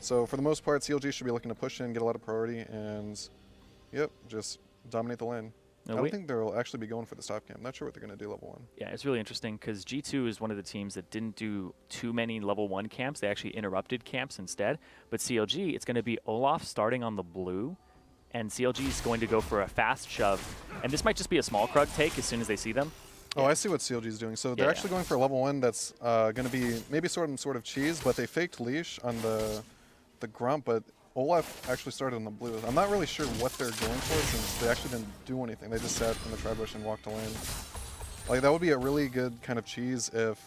So for the most part, CLG should be looking to push in, get a lot of priority, and yep, just dominate the lane. I don't think they'll actually be going for the stop camp. Not sure what they're going to do level 1.
Yeah, it's really interesting because G2 is one of the teams that didn't do too many level 1 camps. They actually interrupted camps instead. But CLG, it's going to be Olaf starting on the blue, and CLG is going to go for a fast shove. And this might just be a small Krug take as soon as they see them.
Oh, I see what CLG is doing. So they're actually going for a level 1 that's going to be maybe sort of cheese, but they faked leash on the Grump, but Olaf actually started on the blue. I'm not really sure what they're going for since they actually didn't do anything. They just sat in the tri-bush and walked a lane. Like, that would be a really good kind of cheese if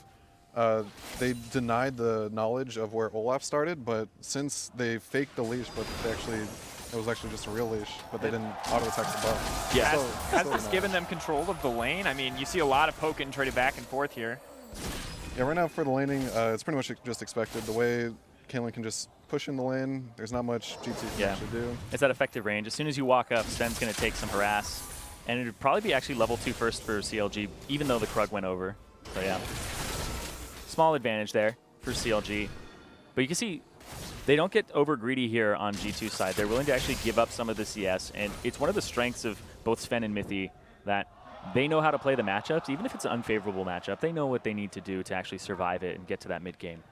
they denied the knowledge of where Olaf started, but since they faked the leash, but it was actually just a real leash, but they didn't auto-attack the buff.
Yeah. Has this given them control of the lane? I mean, you see a lot of poking traded back and forth here.
Yeah, right now for the laning, it's pretty much just expected. The way Caitlyn can just push in the lane, there's not much GT can actually do.
It's that effective range. As soon as you walk up, Sven's going to take some harass. And it would probably be actually level 2 first for CLG, even though the Krug went over. So yeah, small advantage there for CLG. But you can see they don't get over greedy here on G2's side. They're willing to actually give up some of the CS, and it's one of the strengths of both Sven and Mithy that they know how to play the matchups. Even if it's an unfavorable matchup, they know what they need to do to actually survive it and get to that mid game.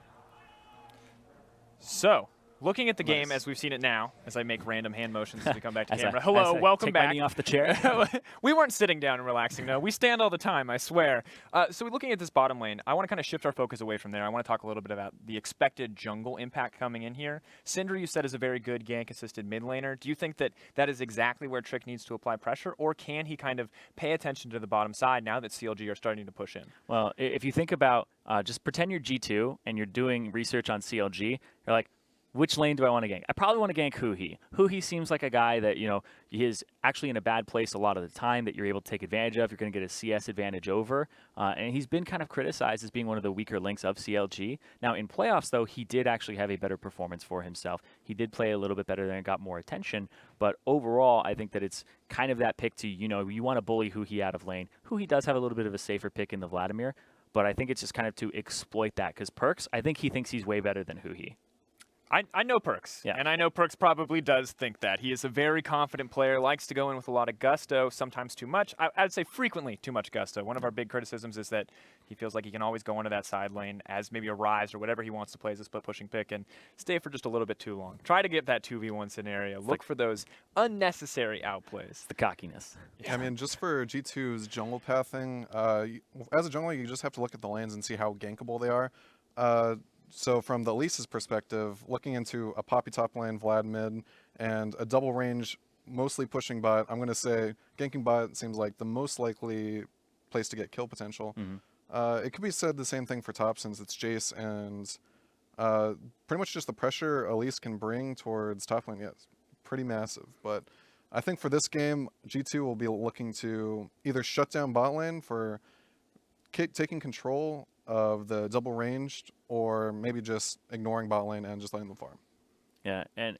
So, looking at the game as we've seen it now, as I make random hand motions as we come back to camera.
I
Hello, welcome
take
back.
my knee off the chair.
We weren't sitting down and relaxing, no. We stand all the time, I swear. So looking at this bottom lane, I want to kind of shift our focus away from there. I want to talk a little bit about the expected jungle impact coming in here. Syndra, you said, is a very good gank-assisted mid laner. Do you think that that is exactly where Trick needs to apply pressure, or can he kind of pay attention to the bottom side now that CLG are starting to push in?
Well, if you think about, just pretend you're G2 and you're doing research on CLG, you're like, which lane do I want to gank? I probably want to gank Huhi. Huhi seems like a guy that, you know, he is actually in a bad place a lot of the time that you're able to take advantage of. You're going to get a CS advantage over. And he's been kind of criticized as being one of the weaker links of CLG. Now, in playoffs, though, he did actually have a better performance for himself. He did play a little bit better and got more attention. But overall, I think that it's kind of that pick to, you know, you want to bully Huhi out of lane. Huhi does have a little bit of a safer pick in the Vladimir. But I think it's just kind of to exploit that. Because Perks, I think he thinks he's way better than Huhi.
I know Perks, and I know Perks probably does think that. He is a very confident player, likes to go in with a lot of gusto, sometimes too much. I would say frequently too much gusto. One of our big criticisms is that he feels like he can always go into that side lane as maybe a Rise or whatever he wants to play as a split-pushing pick and stay for just a little bit too long. Try to get that 2v1 scenario. Look for those unnecessary outplays.
The cockiness.
Yeah. I mean, just for G2's jungle pathing, as a jungler, you just have to look at the lanes and see how gankable they are. So from the Elise's perspective, looking into a Poppy top lane, Vlad mid, and a double range, mostly pushing bot, I'm going to say ganking bot seems like the most likely place to get kill potential. It could be said the same thing for top since it's Jace and pretty much just the pressure Elise can bring towards top lane. Yeah, it's pretty massive. But I think for this game, G2 will be looking to either shut down bot lane for taking control of the double ranged, or maybe just ignoring bot lane and just letting them farm.
Yeah, and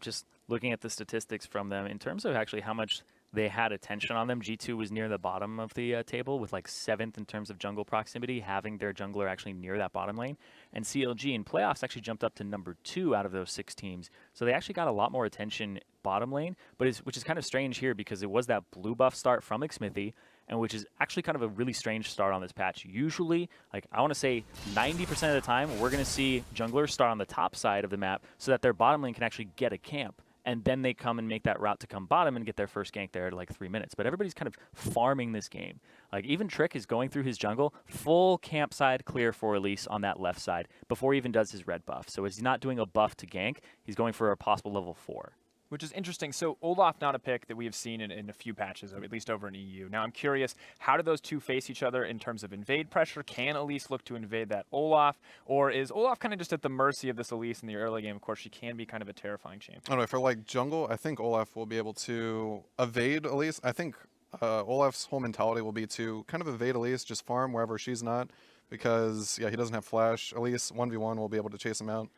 just looking at the statistics from them, in terms of actually how much they had attention on them, G2 was near the bottom of the table with like 7th in terms of jungle proximity, having their jungler actually near that bottom lane. And CLG in playoffs actually jumped up to number 2 out of those 6 teams. So they actually got a lot more attention bottom lane, but which is kind of strange here because it was that blue buff start from Xmithy, and which is actually kind of a really strange start on this patch. Usually, like I want to say 90% of the time, we're going to see junglers start on the top side of the map so that their bottom lane can actually get a camp. And then they come and make that route to come bottom and get their first gank there in like 3 minutes. But everybody's kind of farming this game. Like even Trick is going through his jungle, full camp side clear for Elise on that left side before he even does his red buff. So he's not doing a buff to gank, he's going for a possible level 4.
Which is interesting. So Olaf not a pick that we have seen in a few patches, at least over in EU. Now I'm curious, how do those two face each other in terms of invade pressure? Can Elise look to invade that Olaf? Or is Olaf kind of just at the mercy of this Elise in the early game? Of course, she can be kind of a terrifying champion.
I don't know, for like jungle, I think Olaf will be able to evade Elise. I think Olaf's whole mentality will be to kind of evade Elise, just farm wherever she's not, because yeah, he doesn't have flash. Elise 1v1 will be able to chase him out.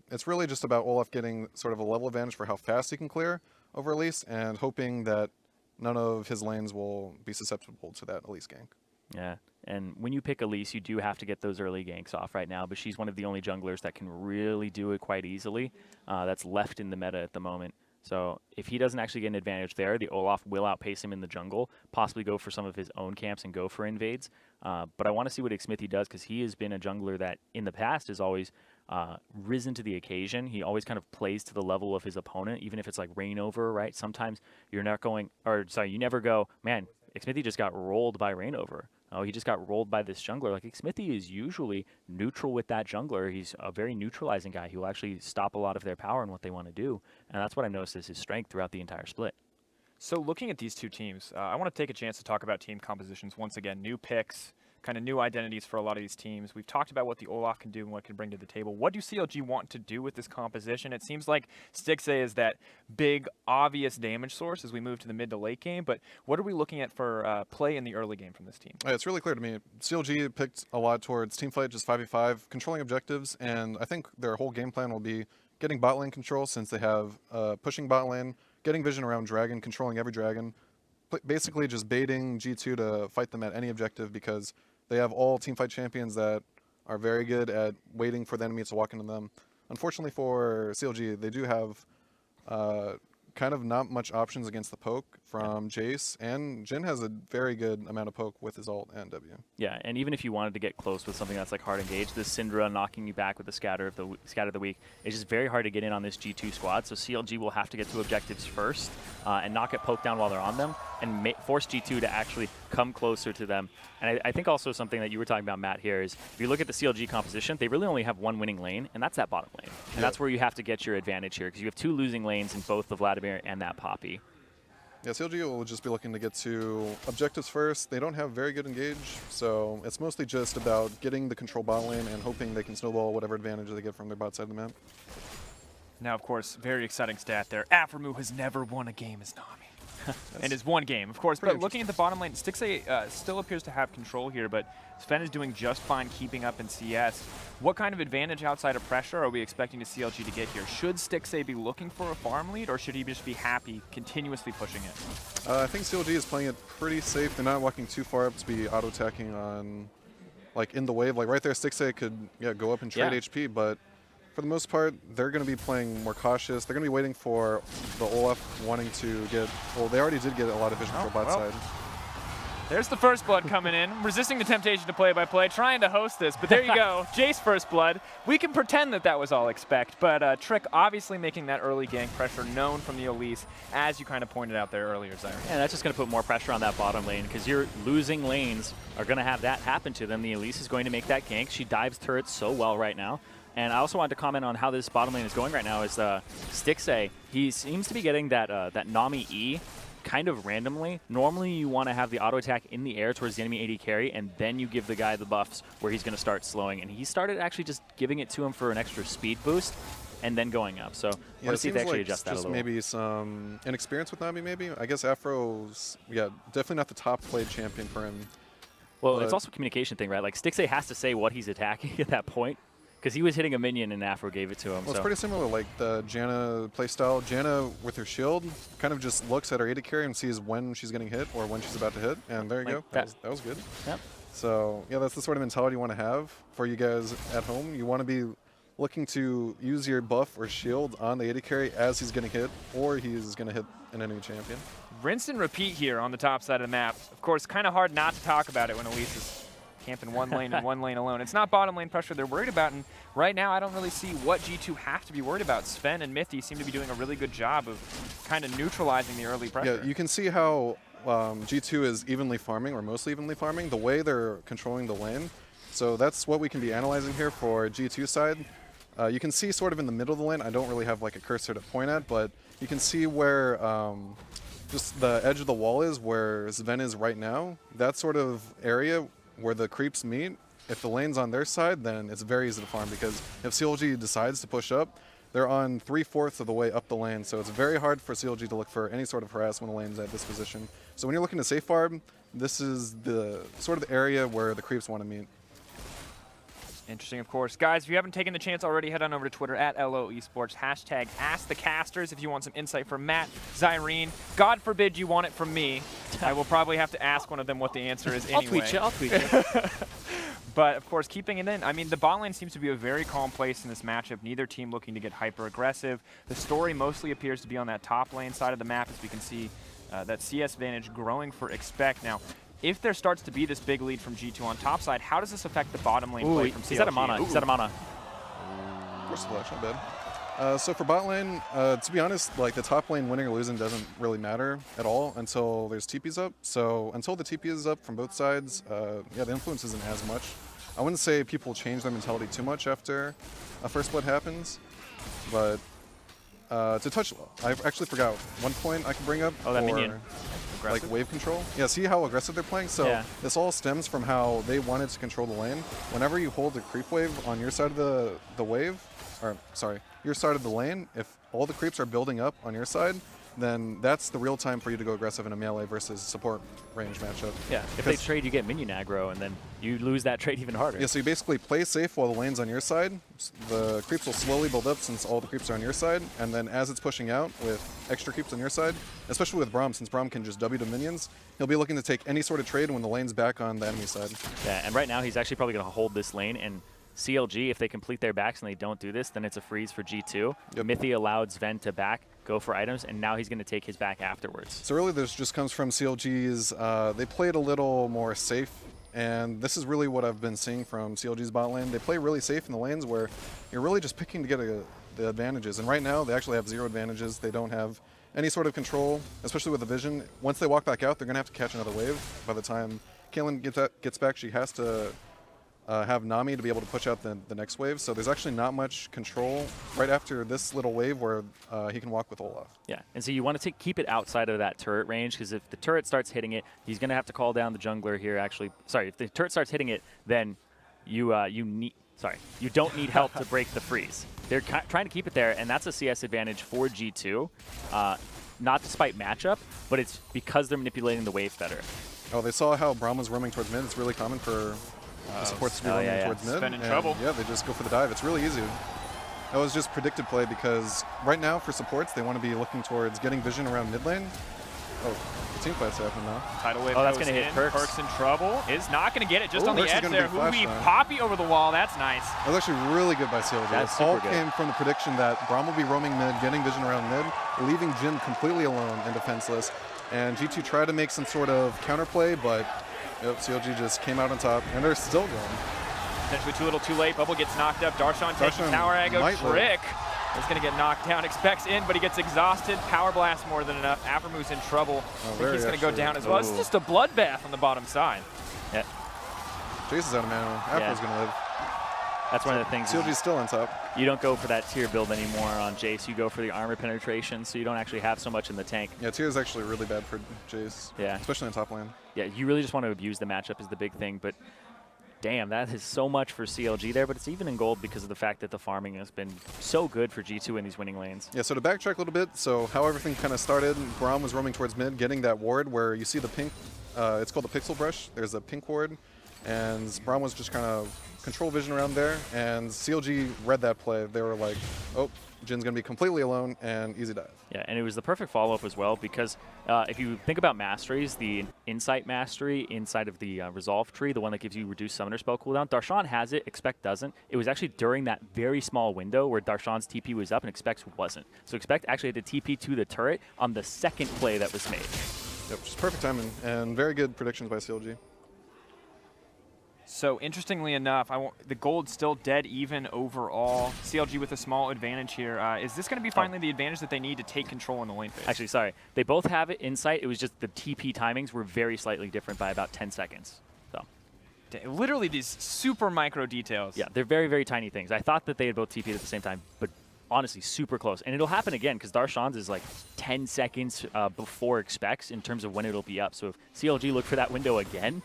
It's really just about Olaf getting sort of a level advantage for how fast he can clear over Elise, and hoping that none of his lanes will be susceptible to that Elise gank.
Yeah, and when you pick Elise, you do have to get those early ganks off right now, but she's one of the only junglers that can really do it quite easily. That's left in the meta at the moment. So if he doesn't actually get an advantage there, the Olaf will outpace him in the jungle, possibly go for some of his own camps and go for invades. But I want to see what Mithy does, because he has been a jungler that in the past has always risen to the occasion. He always kind of plays to the level of his opponent, even if it's like Rainover, right? Sometimes you're not going, or sorry, you never go, man, Mithy just got rolled by Rainover. Oh, he just got rolled by this jungler. Like, Mithy is usually neutral with that jungler. He's a very neutralizing guy. He will actually stop a lot of their power and what they want to do. And that's what I've noticed is his strength throughout the entire split.
So looking at these two teams, I want to take a chance to talk about team compositions once again. New picks, kind of new identities for a lot of these teams. We've talked about what the Olaf can do and what it can bring to the table. What do CLG want to do with this composition? It seems like Stixxay is that big, obvious damage source as we move to the mid to late game, but what are we looking at for play in the early game from this team?
It's really clear to me. CLG picked a lot towards teamfight, just 5v5, controlling objectives, and I think their whole game plan will be getting bot lane control, since they have pushing bot lane, getting vision around dragon, controlling every dragon, basically just baiting G2 to fight them at any objective, because they have all teamfight champions that are very good at waiting for the enemy to walk into them. Unfortunately for CLG, they do have kind of not much options against the poke from Jace, and Jhin has a very good amount of poke with his ult and W.
Yeah, and even if you wanted to get close with something that's like hard engaged, this Syndra knocking you back with the scatter of the week, it's just very hard to get in on this G2 squad. So CLG will have to get to objectives first and not get poked down while they're on them, and force G2 to actually come closer to them. And I think also something that you were talking about, Matt, here is if you look at the CLG composition, they really only have one winning lane, and that's that bottom lane. And that's where you have to get your advantage here, because you have two losing lanes in both the Vladimir and that Poppy.
Yeah, CLG will just be looking to get to objectives first. They don't have very good engage, so it's mostly just about getting the control bot lane and hoping they can snowball whatever advantage they get from their bot side of the map.
Now, of course, very exciting stat there. Aphromoo has never won a game as Nami. And is one game, of course. But looking at the bottom lane, Stixxay still appears to have control here, but Sven is doing just fine keeping up in CS. What kind of advantage outside of pressure are we expecting to CLG to get here? Should Stixxay be looking for a farm lead, or should he just be happy continuously pushing it?
I think CLG is playing it pretty safe. They're not walking too far up to be auto-attacking on, like, in the wave. Like, right there, Stixxay could go up and trade HP, but for the most part, they're going to be playing more cautious. They're going to be waiting for the Olaf wanting to get... Well, they already did get a lot of vision for bot side.
There's the first blood coming in, resisting the temptation to play-by-play, trying to host this, but there you go, Jace first blood. We can pretend that that was all expect, but Trick obviously making that early gank pressure known from the Elise, as you kind of pointed out there earlier, Zyron.
Yeah, that's just going to put more pressure on that bottom lane, because your losing lanes are going to have that happen to them. The Elise is going to make that gank. She dives turrets so well right now. And I also wanted to comment on how this bottom lane is going right now is Stixxay. He seems to be getting that Nami E kind of randomly. Normally you want to have the auto attack in the air towards the enemy AD carry, and then you give the guy the buffs where he's going to start slowing. And he started actually just giving it to him for an extra speed boost and then going up. So I want to see if they actually adjust that a little.
Maybe some inexperience with Nami, maybe. I guess Afro's, definitely not the top played champion for him.
Well, it's also a communication thing, right? Like, Stixxay has to say what he's attacking at that point, because he was hitting a minion and Aphro gave it to him.
Well, it's pretty similar, like the Janna playstyle. Janna, with her shield, kind of just looks at her AD carry and sees when she's getting hit or when she's about to hit, and there you go. That was good.
Yep.
So, yeah, that's the sort of mentality you want to have for you guys at home. You want to be looking to use your buff or shield on the AD carry as he's getting hit, or he's going to hit an enemy champion.
Rinse and repeat here on the top side of the map. Of course, kind of hard not to talk about it when Elise is camping one lane and one lane alone. It's not bottom lane pressure they're worried about, and right now I don't really see what G2 have to be worried about. Sven and Mithy seem to be doing a really good job of kind of neutralizing the early pressure.
Yeah, you can see how G2 is evenly farming, or mostly evenly farming, the way they're controlling the lane. So that's what we can be analyzing here for G2 side. You can see sort of in the middle of the lane, I don't really have like a cursor to point at, but you can see where just the edge of the wall is, where Sven is right now. That sort of area where the creeps meet, if the lane's on their side, then it's very easy to farm, because if CLG decides to push up, they're on 3/4 of the way up the lane, so it's very hard for CLG to look for any sort of harass when the lane's at this position. So when you're looking to safe farm, this is the sort of the area where the creeps want to meet.
Interesting, of course. Guys, if you haven't taken the chance already, head on over to Twitter at LO Esports, hashtag AskTheCasters if you want some insight from Matt, Zyrene. God forbid you want it from me. I will probably have to ask one of them what the answer is anyway.
I'll tweet you.
But, of course, keeping it in, I mean, the bot lane seems to be a very calm place in this matchup. Neither team looking to get hyper-aggressive. The story mostly appears to be on that top lane side of the map, as we can see that CS advantage growing for Expect. Now, if there starts to be this big lead from G2 on top side, how does this affect the bottom lane play from CLG?
He's out of mana. He's out of mana.
First flash, not bad. So for bot lane, to be honest, like the top lane winning or losing doesn't really matter at all until there's TPs up. So until the TP is up from both sides, yeah, the influence isn't as much. I wouldn't say people change their mentality too much after a first split happens, but to touch, I actually forgot one point I could bring up.
Oh, that minion.
Like wave control. Yeah, see how aggressive they're playing? So
yeah.
This all stems from how they wanted to control the lane. Whenever you hold a creep wave on your side of the wave, or sorry, your side of the lane, if all the creeps are building up on your side, then that's the real time for you to go aggressive in a melee versus support range matchup.
Yeah, if they trade, you get minion aggro, and then you lose that trade even harder.
Yeah, so you basically play safe while the lane's on your side. The creeps will slowly build up since all the creeps are on your side, and then as it's pushing out with extra creeps on your side, especially with Braum, since Braum can just W to minions, he'll be looking to take any sort of trade when the lane's back on the enemy side.
Yeah, and right now he's actually probably going to hold this lane, and CLG, if they complete their backs and they don't do this, then it's a freeze for G2. Yep. Mithy allowed Sven to back, go for items, and now he's going to take his back afterwards.
So really this just comes from CLG's, they played a little more safe, and this is really what I've been seeing from CLG's bot lane. They play really safe in the lanes where you're really just picking to get the advantages, and right now they actually have 0 advantages. They don't have any sort of control, especially with the vision. Once they walk back out, they're going to have to catch another wave. By the time Caitlyn gets back, she has to have Nami to be able to push out the next wave. So there's actually not much control right after this little wave where he can walk with Olaf.
Yeah, and so you want to keep it outside of that turret range, because if the turret starts hitting it, he's going to have to call down the jungler here. Actually, sorry, if the turret starts hitting it, then you don't need help to break the freeze. They're trying to keep it there, and that's a CS advantage for G2. Not despite matchup, but it's because they're manipulating the wave better.
Oh, they saw how Braum was roaming towards mid. It's really common for the supports to be roaming towards mid.
Sven in trouble.
Yeah, they just go for the dive. It's really easy. That was just predicted play because right now for supports, they want to be looking towards getting vision around mid lane. Oh, the team fight's happening now.
Tidal wave
that's
goes
going to hit Perks.
Perks in trouble. Is not going to get it just on the
Perks
edge there. Who Poppy over the wall. That's nice.
That was actually really good by CLG.
That's
It all
super good.
came from the prediction that Braum will be roaming mid, getting vision around mid, leaving Jin completely alone and defenseless. And G2 tried to make some sort of counterplay, but CLG just came out on top, and they're still going.
Potentially too little too late. Bubble gets knocked up. Darshan taking tower aggro. Trick is going to get knocked down. Expects in, but he gets exhausted. Power blast more than enough. Aphromoo in trouble. I think he's going to go down as well. It's just a bloodbath on the bottom side.
Yeah.
Jace is out of mana. Aphro's going to live.
That's one of the things.
CLG's still on top.
You don't go for that tier build anymore on Jace. You go for the armor penetration, so you don't actually have so much in the tank.
Yeah, tier is actually really bad for Jace.
Yeah.
Especially on top lane.
Yeah, you really just want to abuse the matchup is the big thing, but damn, that is so much for CLG there, but it's even in gold because of the fact that the farming has been so good for G2 in these winning lanes.
Yeah, so to backtrack a little bit, so how everything kind of started, Braum was roaming towards mid, getting that ward where you see the pink, it's called the pixel brush. There's a pink ward, and Braum was just kind of control vision around there, and CLG read that play. They were like, oh, Jin's going to be completely alone, and easy dive.
Yeah, and it was the perfect follow-up as well because if you think about masteries, the Insight Mastery inside of the Resolve tree, the one that gives you reduced Summoner spell cooldown, Darshan has it, Expect doesn't. It was actually during that very small window where Darshan's TP was up and Expect's wasn't. So Expect actually had to TP to the turret on the second play that was made.
Yep, just perfect timing, and very good predictions by CLG.
So interestingly enough, the gold's still dead even overall. CLG with a small advantage here. Is this going to be finally the advantage that they need to take control in the lane phase?
Actually, sorry. They both have it Insight. It was just the TP timings were very slightly different by about 10 seconds. So,
literally these super micro details.
Yeah, they're very, very tiny things. I thought that they had both TP'd at the same time, but honestly super close. And it'll happen again because Darshan's is like 10 seconds before expects in terms of when it'll be up. So if CLG look for that window again,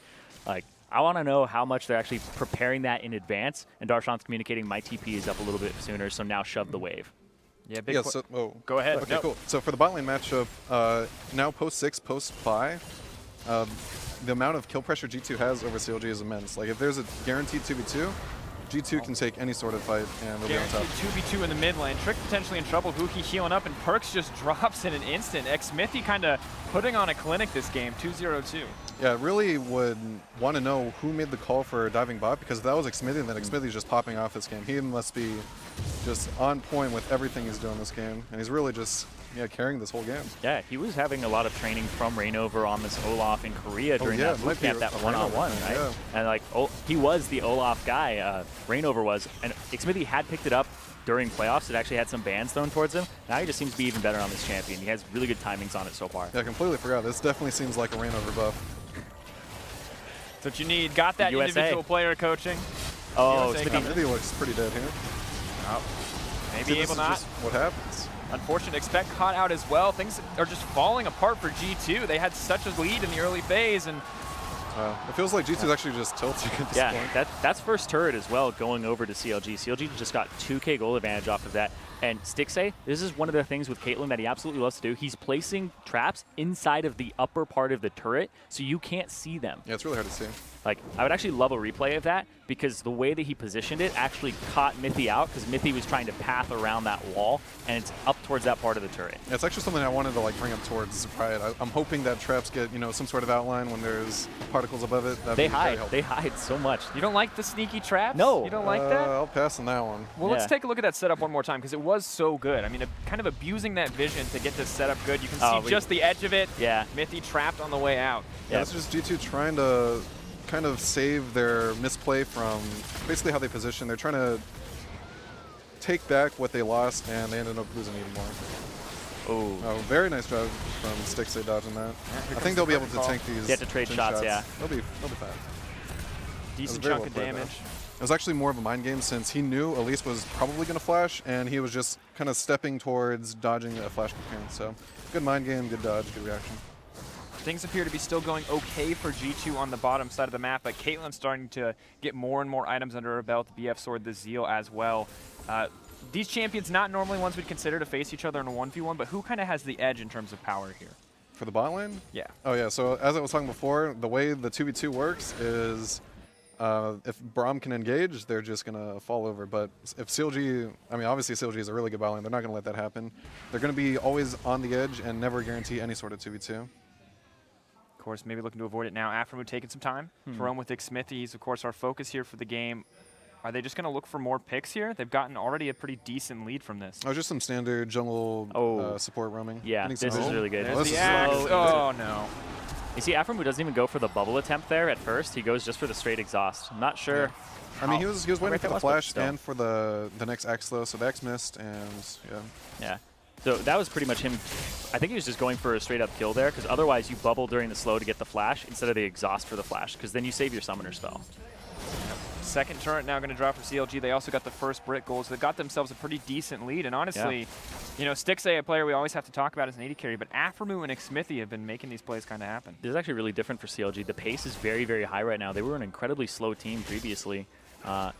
like I want to know how much they're actually preparing that in advance. And Darshan's communicating my TP is up a little bit sooner, so now shove the wave.
Yeah, big
Go
ahead.
Okay, cool. So for the bot lane matchup, now post 6, post 5, the amount of kill pressure G2 has over CLG is immense. Like if there's a guaranteed 2v2, G2 can take any sort of fight and they'll be on top.
Guaranteed 2v2 in the mid lane. Trick potentially in trouble. Huki healing up, and Perks just drops in an instant. Mithy kind of putting on a clinic this game, 2-0-2.
Yeah, I really would want to know who made the call for diving bot, because if that was Xmithy, then Xmithy's just popping off this game. He must be just on point with everything he's doing this game, and he's really just carrying this whole game.
Yeah, he was having a lot of training from Reignover on this Olaf in Korea during that boot camp, that one-on-one, right?
Yeah.
And like, he was the Olaf guy, Reignover was, and Xmithy had picked it up during playoffs. It actually had some bans thrown towards him. Now he just seems to be even better on this champion. He has really good timings on it so far.
Yeah, I completely forgot. This definitely seems like a Reignover buff.
That's what you need. Got that individual player coaching.
Oh, Mithy looks pretty dead here.
Oh, maybe able not.
What happens?
Unfortunate. Expect caught out as well. Things are just falling apart for G2. They had such a lead in the early phase, and
it feels like G2's actually just tilting at this point.
That's first turret as well going over to CLG. CLG just got 2k gold advantage off of that. And Stixay, this is one of the things with Caitlyn that he absolutely loves to do. He's placing traps inside of the upper part of the turret, so you can't see them.
Yeah, it's really hard to see.
Like, I would actually love a replay of that, because the way that he positioned it actually caught Mithy out, because Mithy was trying to path around that wall, and it's up towards that part of the turret.
Yeah, it's actually something I wanted to like bring up towards Riot. I'm hoping that traps get some sort of outline when there's particles above it.
They hide so much.
You don't like the sneaky traps?
No.
You don't like that?
I'll pass on that one.
Well, let's take a look at that setup one more time, because it was so good. I mean, kind of abusing that vision to get this setup good. You can see just the edge of it.
Yeah.
Mithy trapped on the way out.
Yeah, it's just G2 trying to kind of save their misplay from basically how they position. They're trying to take back what they lost, and they ended up losing even more. Oh, very nice job from Stixay dodging that. I think they'll be able to tank these.
Get to trade shots, yeah.
They'll be fine.
Decent chunk of damage.
It was actually more of a mind game, since he knew Elise was probably going to flash, and he was just kind of stepping towards dodging a flash cocoon. So good mind game, good dodge, good reaction.
Things appear to be still going okay for G2 on the bottom side of the map, but Caitlyn's starting to get more and more items under her belt, the BF Sword, the Zeal as well. These champions, not normally ones we'd consider to face each other in a 1v1, but who kind of has the edge in terms of power here?
For the bot lane?
Yeah.
Oh yeah, so as I was talking before, the way the 2v2 works is if Braum can engage, they're just going to fall over. But if CLG, I mean, obviously CLG is a really good bot lane. They're not going to let that happen. They're going to be always on the edge and never guarantee any sort of 2v2.
Of course, maybe looking to avoid it now. Aphromoo taking some time to roam with Xmithy. He's, of course, our focus here for the game. Are they just going to look for more picks here? They've gotten already a pretty decent lead from this.
Oh, just some standard jungle support roaming.
Yeah, this is really good.
There's the axe. Oh, no.
You see, Aphromoo doesn't even go for the bubble attempt there at first. He goes just for the straight exhaust. I'm not sure.
Yeah. I mean, he was waiting for the flash and for the next axe though, so the axe missed, and
Yeah. So that was pretty much him. I think he was just going for a straight-up kill there, because otherwise you bubble during the slow to get the flash instead of the exhaust for the flash, because then you save your summoner spell.
Second turret now going to drop for CLG. They also got the first Brit gold, so they got themselves a pretty decent lead. And honestly, you know, Stixay, a player we always have to talk about as an AD carry, but Aphromoo and Xmithy have been making these plays kind of happen.
This is actually really different for CLG. The pace is very, very high right now. They were an incredibly slow team previously.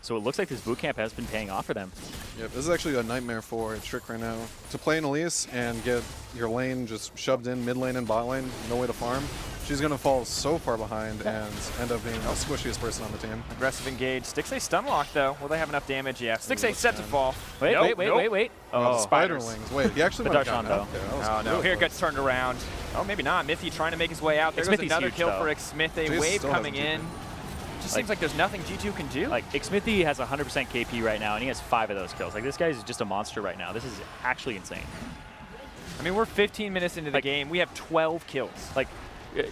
So it looks like this bootcamp has been paying off for them.
Yep, this is actually a nightmare for Trick right now. To play an Elise and get your lane just shoved in mid lane and bot lane, no way to farm. She's going to fall so far behind and end up being the squishiest person on the team.
Aggressive engage. Stixay stun lock though. Will they have enough damage? Yeah. Stixay set to fall.
Wait.
Oh, Spiderlings. Wait, he actually might have gotten out there.
Oh no, here it gets turned around. Oh, maybe not. Mithy trying to make his way out. There goes another kill for Xmithy. Wave coming in. Just seems like there's nothing G2 can do.
Like, Xmithy has 100% KP right now, and he has 5 of those kills. Like, this guy's just a monster right now. This is actually insane.
I mean, we're 15 minutes into the game. We have 12 kills.
Like,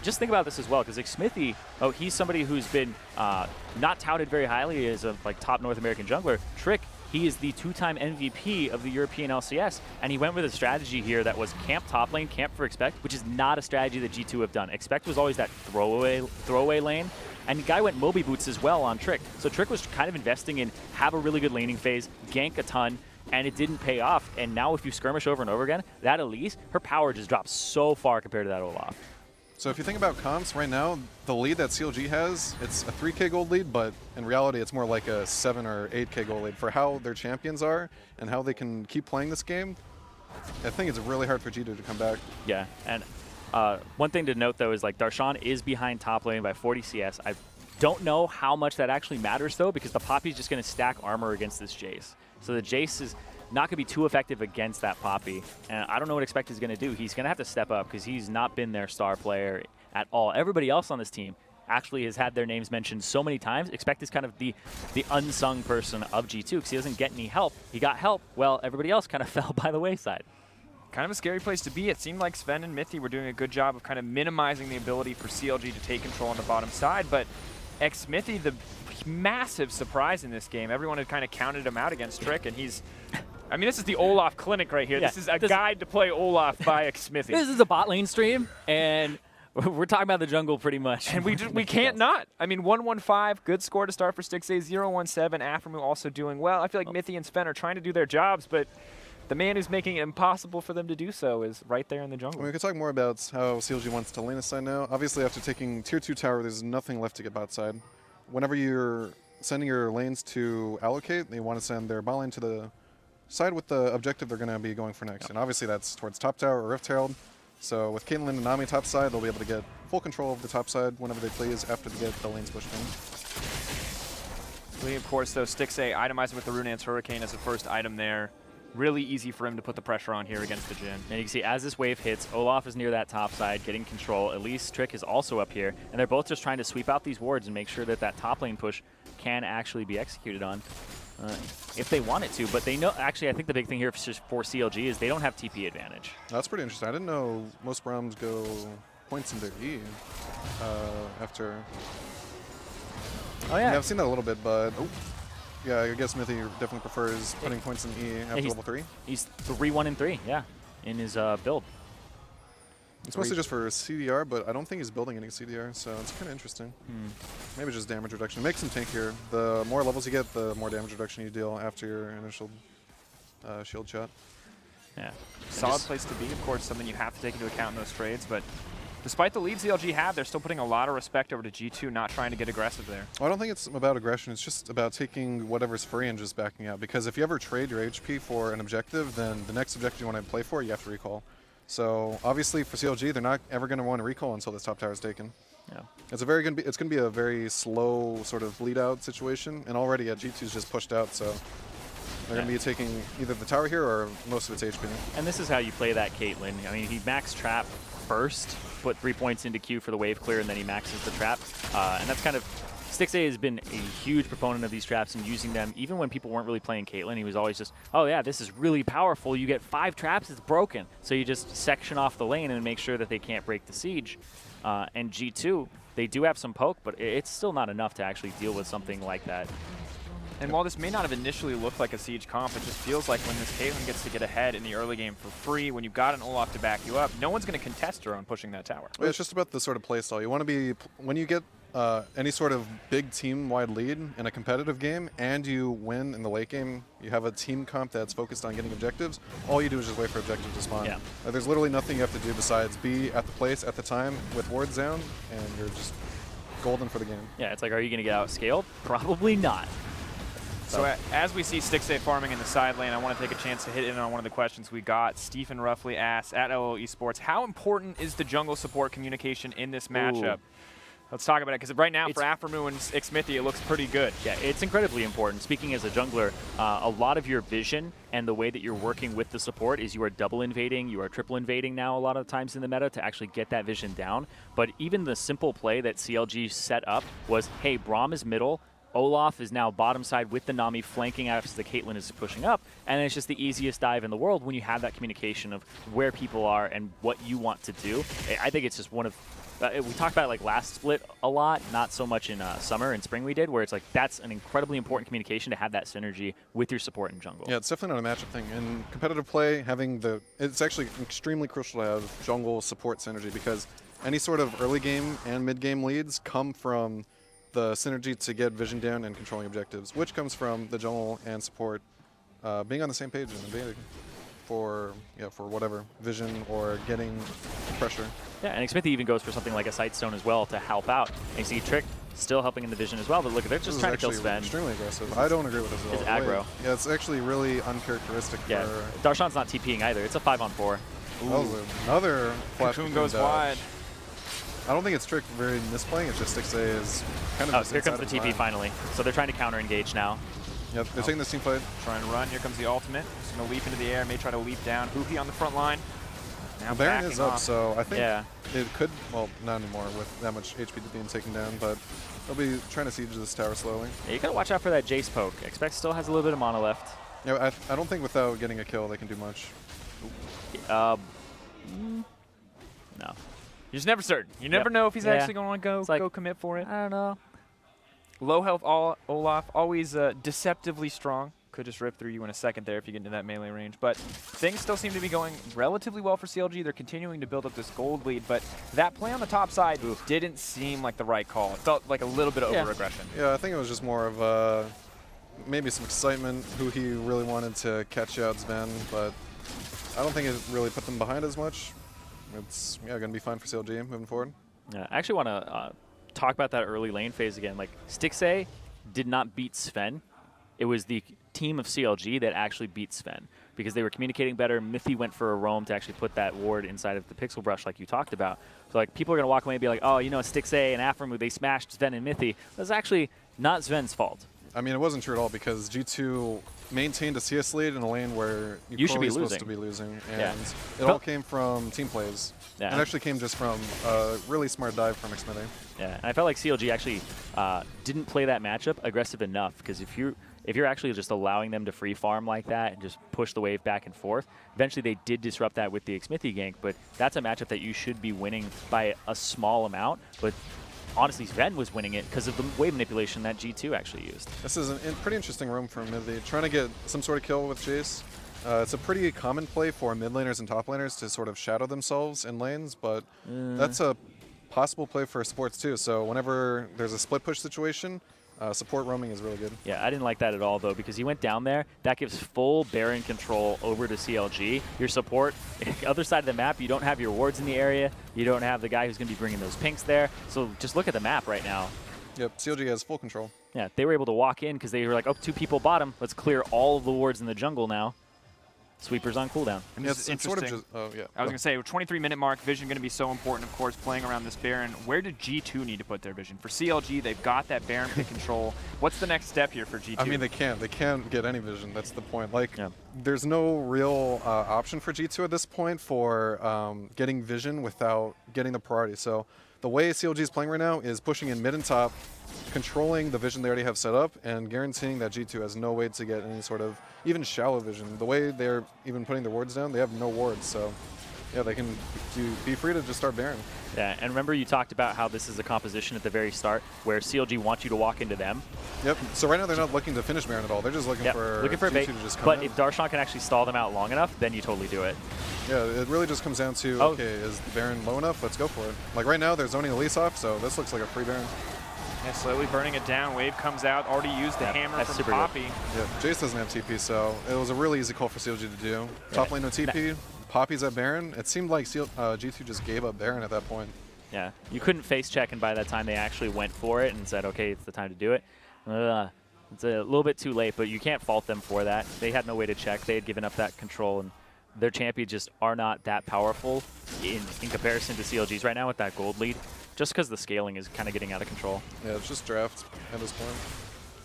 just think about this as well, because Xmithy, he's somebody who's been not touted very highly as a top North American jungler. Trick, he is the 2-time MVP of the European LCS, and he went with a strategy here that was camp top lane, camp for Expect, which is not a strategy that G2 have done. Expect was always that throwaway lane, and the guy went Moby Boots as well on Trick. So Trick was kind of investing in have a really good laning phase, gank a ton, and it didn't pay off. And now if you skirmish over and over again, that Elise, her power just drops so far compared to that Olaf.
So if you think about comps right now, the lead that CLG has, it's a 3K gold lead, but in reality it's more like a 7 or 8K gold lead. For how their champions are and how they can keep playing this game, I think it's really hard for G2 to come back.
Yeah, and one thing to note though is like Darshan is behind top lane by 40 CS. I don't know how much that actually matters though, because the Poppy's just going to stack armor against this Jace. So the Jace is not going to be too effective against that Poppy. And I don't know what Expect is going to do. He's going to have to step up because he's not been their star player at all. Everybody else on this team actually has had their names mentioned so many times. Expect is kind of the unsung person of G2 because he doesn't get any help. He got help. Well, everybody else kind of fell by the wayside.
Kind of a scary place to be. It seemed like Sven and Mithy were doing a good job of kind of minimizing the ability for CLG to take control on the bottom side, but Mithy, the massive surprise in this game. Everyone had kind of counted him out against Trick, and he's... I mean, this is the Olaf clinic right here.
Yeah,
this is a guide to play Olaf by Mithy.
This is a bot lane stream, and we're talking about the jungle pretty much.
And we can't not. I mean, 1-1-5, good score to start for Stixxay. 0-1-7, Aphromoo also doing well. I feel like Mithy and Sven are trying to do their jobs, but the man who's making it impossible for them to do so is right there in the jungle.
We could talk more about how CLG wants to lane aside now. Obviously, after taking Tier 2 tower, there's nothing left to get bot side. Whenever you're sending your lanes to allocate, they want to send their bot lane to the side with the objective they're going to be going for next. And obviously that's towards top tower or Rift Herald. So with Caitlyn and Nami top side, they'll be able to get full control of the top side whenever they please after they get the lanes pushed in.
Of course, though, Stixxay itemizing with the Runaan's Hurricane as the first item there. Really easy for him to put the pressure on here against the Jhin.
And you can see as this wave hits, Olaf is near that top side, getting control. Elise Trick is also up here, and they're both just trying to sweep out these wards and make sure that that top lane push can actually be executed on if they want it to. But they know, actually, I think the big thing here for CLG is they don't have TP advantage.
That's pretty interesting. I didn't know most Brahms go points into E after.
Oh, yeah.
I've seen that a little bit, but. Yeah, I guess Mithy definitely prefers putting points in E after level 3.
He's 3-1-3, yeah, in his build.
It's mostly just for CDR, but I don't think he's building any CDR, so it's kind of interesting. Maybe just damage reduction. It makes him tankier. The more levels you get, the more damage reduction you deal after your initial shield shot.
Yeah, solid place to be. Of course, something you have to take into account in those trades, but despite the lead CLG have, they're still putting a lot of respect over to G2, not trying to get aggressive there.
Well, I don't think it's about aggression. It's just about taking whatever's free and just backing out. Because if you ever trade your HP for an objective, then the next objective you want to play for, you have to recall. So obviously for CLG, they're not ever going to want to recall until this top tower is taken.
Yeah,
it's going to be a very slow sort of lead out situation. And already G2's just pushed out, so they're going to be taking either the tower here or most of its HP.
And this is how you play that Caitlyn. I mean, he maxed trap first, put 3 points into Q for the wave clear, and then he maxes the trap. And that's kind of... Stixxay has been a huge proponent of these traps and using them. Even when people weren't really playing Caitlyn, he was always just, oh yeah, this is really powerful. You get 5 traps, it's broken. So you just section off the lane and make sure that they can't break the siege. And G2, they do have some poke, but it's still not enough to actually deal with something like that.
And while this may not have initially looked like a siege comp, it just feels like when this Caitlyn gets to get ahead in the early game for free, when you've got an Olaf to back you up, no one's going to contest her on pushing that tower.
Well, it's just about the sort of play style. You want to be, when you get any sort of big team-wide lead in a competitive game and you win in the late game, you have a team comp that's focused on getting objectives, all you do is just wait for objectives to spawn.
Yeah.
There's literally nothing you have to do besides be at the place at the time with wards down, and you're just golden for the game.
Yeah, it's like, are you going to get outscaled? Probably not.
So as we see Stixxay farming in the side lane, I want to take a chance to hit in on one of the questions we got. Stephen roughly asks, at LO Esports, how important is the jungle support communication in this matchup? Let's talk about it, because right now for Aphromoo and Mithy, it looks pretty good.
Yeah, it's incredibly important. Speaking as a jungler, a lot of your vision and the way that you're working with the support is you are double invading, you are triple invading now a lot of times in the meta to actually get that vision down. But even the simple play that CLG set up was, hey, Braum is middle, Olaf is now bottom side with the Nami flanking as the Caitlyn is pushing up, and it's just the easiest dive in the world when you have that communication of where people are and what you want to do. I think it's just one of... we talked about it like last split a lot, not so much in summer and spring we did, where it's like that's an incredibly important communication to have that synergy with your support in jungle.
Yeah, it's definitely not a matchup thing. In competitive play, it's actually extremely crucial to have jungle support synergy, because any sort of early game and mid game leads come from the synergy to get vision down and controlling objectives, which comes from the jungle and support being on the same page and being for whatever vision or getting pressure.
Yeah, and Mithy even goes for something like a sight stone as well to help out. And you see Trick still helping in the vision as well, but look, they're just trying to kill Sven.
Extremely aggressive. I don't agree with this at all.
It's aggro.
Yeah, it's actually really uncharacteristic.
Yeah,
for
Darshan's not TPing either. It's a 5-on-4.
That was another flash.
Cocoon goes wide.
I don't think it's Trick very misplaying. It's just 6A is kind of.
Oh, here comes the TP finally. So they're trying to counter engage now.
Yep, they're taking this team fight.
Trying to run. Here comes the ultimate. Just going to leap into the air. May try to leap down. Hoopy on the front line. Now
Baron is up,
off.
so I think it could, well, not anymore with that much HP being taken down, but they'll be trying to siege this tower slowly.
Yeah, you got to watch out for that Jace poke. Expect still has a little bit of mana left.
Yeah, I don't think without getting a kill they can do much.
No.
You're just never certain. You never know if he's actually going to go commit for it.
I don't know.
Low health Olaf, always deceptively strong. Could just rip through you in a second there if you get into that melee range. But things still seem to be going relatively well for CLG. They're continuing to build up this gold lead, but that play on the top side didn't seem like the right call. It felt like a little bit of over-aggression.
Yeah, I think it was just more of maybe some excitement, who he really wanted to catch out Sven, but I don't think it really put them behind as much. It's going to be fine for CLG moving forward.
Yeah, I actually want to talk about that early lane phase again. Like, Stixay did not beat Sven. It was the team of CLG that actually beat Sven because they were communicating better. Mithy went for a roam to actually put that ward inside of the pixel brush like you talked about. So like people are going to walk away and be like, oh, you know, Stixay and Aphromoo, they smashed Sven and Mithy. That's actually not Sven's fault.
I mean, it wasn't true at all because G2 maintained a CS lead in a lane where
you should be
supposed to be losing. And it
But
all came from team plays.
Yeah.
It actually came just from a really smart dive from Xmithy.
Yeah, and I felt like CLG actually didn't play that matchup aggressive enough because if you're actually just allowing them to free farm like that and just push the wave back and forth, eventually they did disrupt that with the Xmithy gank, but that's a matchup that you should be winning by a small amount. But honestly, Sven was winning it because of the wave manipulation that G2 actually used.
This is a pretty interesting room for Mithy. Trying to get some sort of kill with Jace. It's a pretty common play for mid laners and top laners to sort of shadow themselves in lanes, but that's a possible play for supports too. So whenever there's a split push situation, support roaming is really good.
Yeah, I didn't like that at all, though, because he went down there. That gives full Baron control over to CLG. Your support, other side of the map, you don't have your wards in the area. You don't have the guy who's going to be bringing those pinks there. So just look at the map right now.
Yep, CLG has full control.
Yeah, they were able to walk in because they were like, oh, 2 people bottom. Let's clear all of the wards in the jungle now. Sweepers on cooldown.
And this is interesting.
Sort of just,
I was going to say, 23-minute mark, vision going to be so important, of course, playing around this Baron. Where did G2 need to put their vision? For CLG, they've got that Baron pick control. What's the next step here for G2?
I mean, they can't get any vision. That's the point. Like, there's no real option for G2 at this point for getting vision without getting the priority. So the way CLG is playing right now is pushing in mid and top, controlling the vision they already have set up, and guaranteeing that G2 has no way to get any sort of even shallow vision. The way they're even putting their wards down, they have no wards, so yeah, they can be free to just start Baron.
Yeah, and remember you talked about how this is a composition at the very start where CLG wants you to walk into them.
Yep, so right now they're not looking to finish Baron at all. They're just looking for
a bait.
to just come
but
in.
if Darshan can actually stall them out long enough, then you totally do it.
Yeah, it really just comes down to, okay, is the Baron low enough? Let's go for it. Like right now, they're zoning Elise off, so this looks like a free Baron.
Yeah, slowly burning it down. Wave comes out. Already used the hammer from Poppy.
Yeah, Jace doesn't have TP, so it was a really easy call for CLG to do. Top lane no TP. Poppy's at Baron. It seemed like G2 just gave up Baron at that point.
Yeah, you couldn't face check, and by that time they actually went for it and said, okay, it's the time to do it. It's a little bit too late, but you can't fault them for that. They had no way to check. They had given up that control, and their champions just are not that powerful in comparison to CLG's right now with that gold lead, just because the scaling is kind of getting out of control.
Yeah, it's just draft at this point.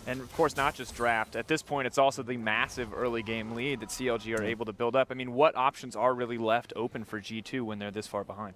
And of course, not just draft. At this point, it's also the massive early game lead that CLG are able to build up. I mean, what options are really left open for G2 when they're this far behind?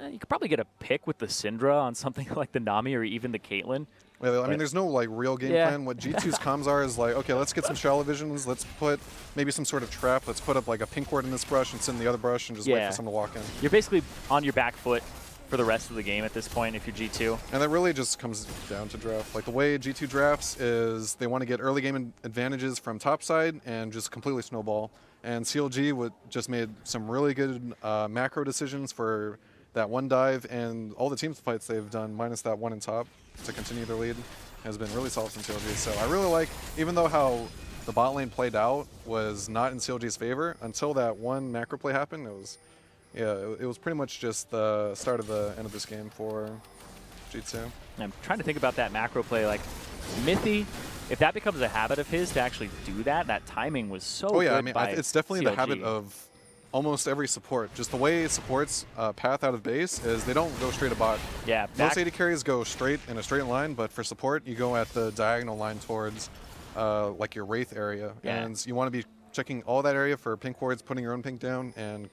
You could probably get a pick with the Syndra on something like the Nami or even the Caitlyn.
Yeah, I mean, there's no like real game plan. What G2's comms are is like, okay, let's get some shallow visions. Let's put maybe some sort of trap. Let's put up like a pink ward in this brush and sit in the other brush and just wait for someone to walk in.
You're basically on your back foot for the rest of the game at this point if you're G2.
And that really just comes down to draft. Like the way G2 drafts is they want to get early game advantages from top side and just completely snowball. And CLG just made some really good macro decisions for that one dive, and all the team fights they've done, minus that one in top, to continue their lead, has been really solid from CLG. So I really like, even though how the bot lane played out was not in CLG's favor until that one macro play happened. It was, yeah, it was pretty much just the start of the end of this game for G2.
I'm trying to think about that macro play. Like, Mithy, if that becomes a habit of his to actually do that, that timing was so good.
Oh yeah, I mean,
by
it's definitely
CLG.
the habit of almost every support. Just the way supports path out of base is they don't go straight to bot.
Yeah,
most AD carries go straight in a straight line, but for support, you go at the diagonal line towards like your Wraith area.
Yeah.
And you want to be checking all that area for pink wards, putting your own pink down, and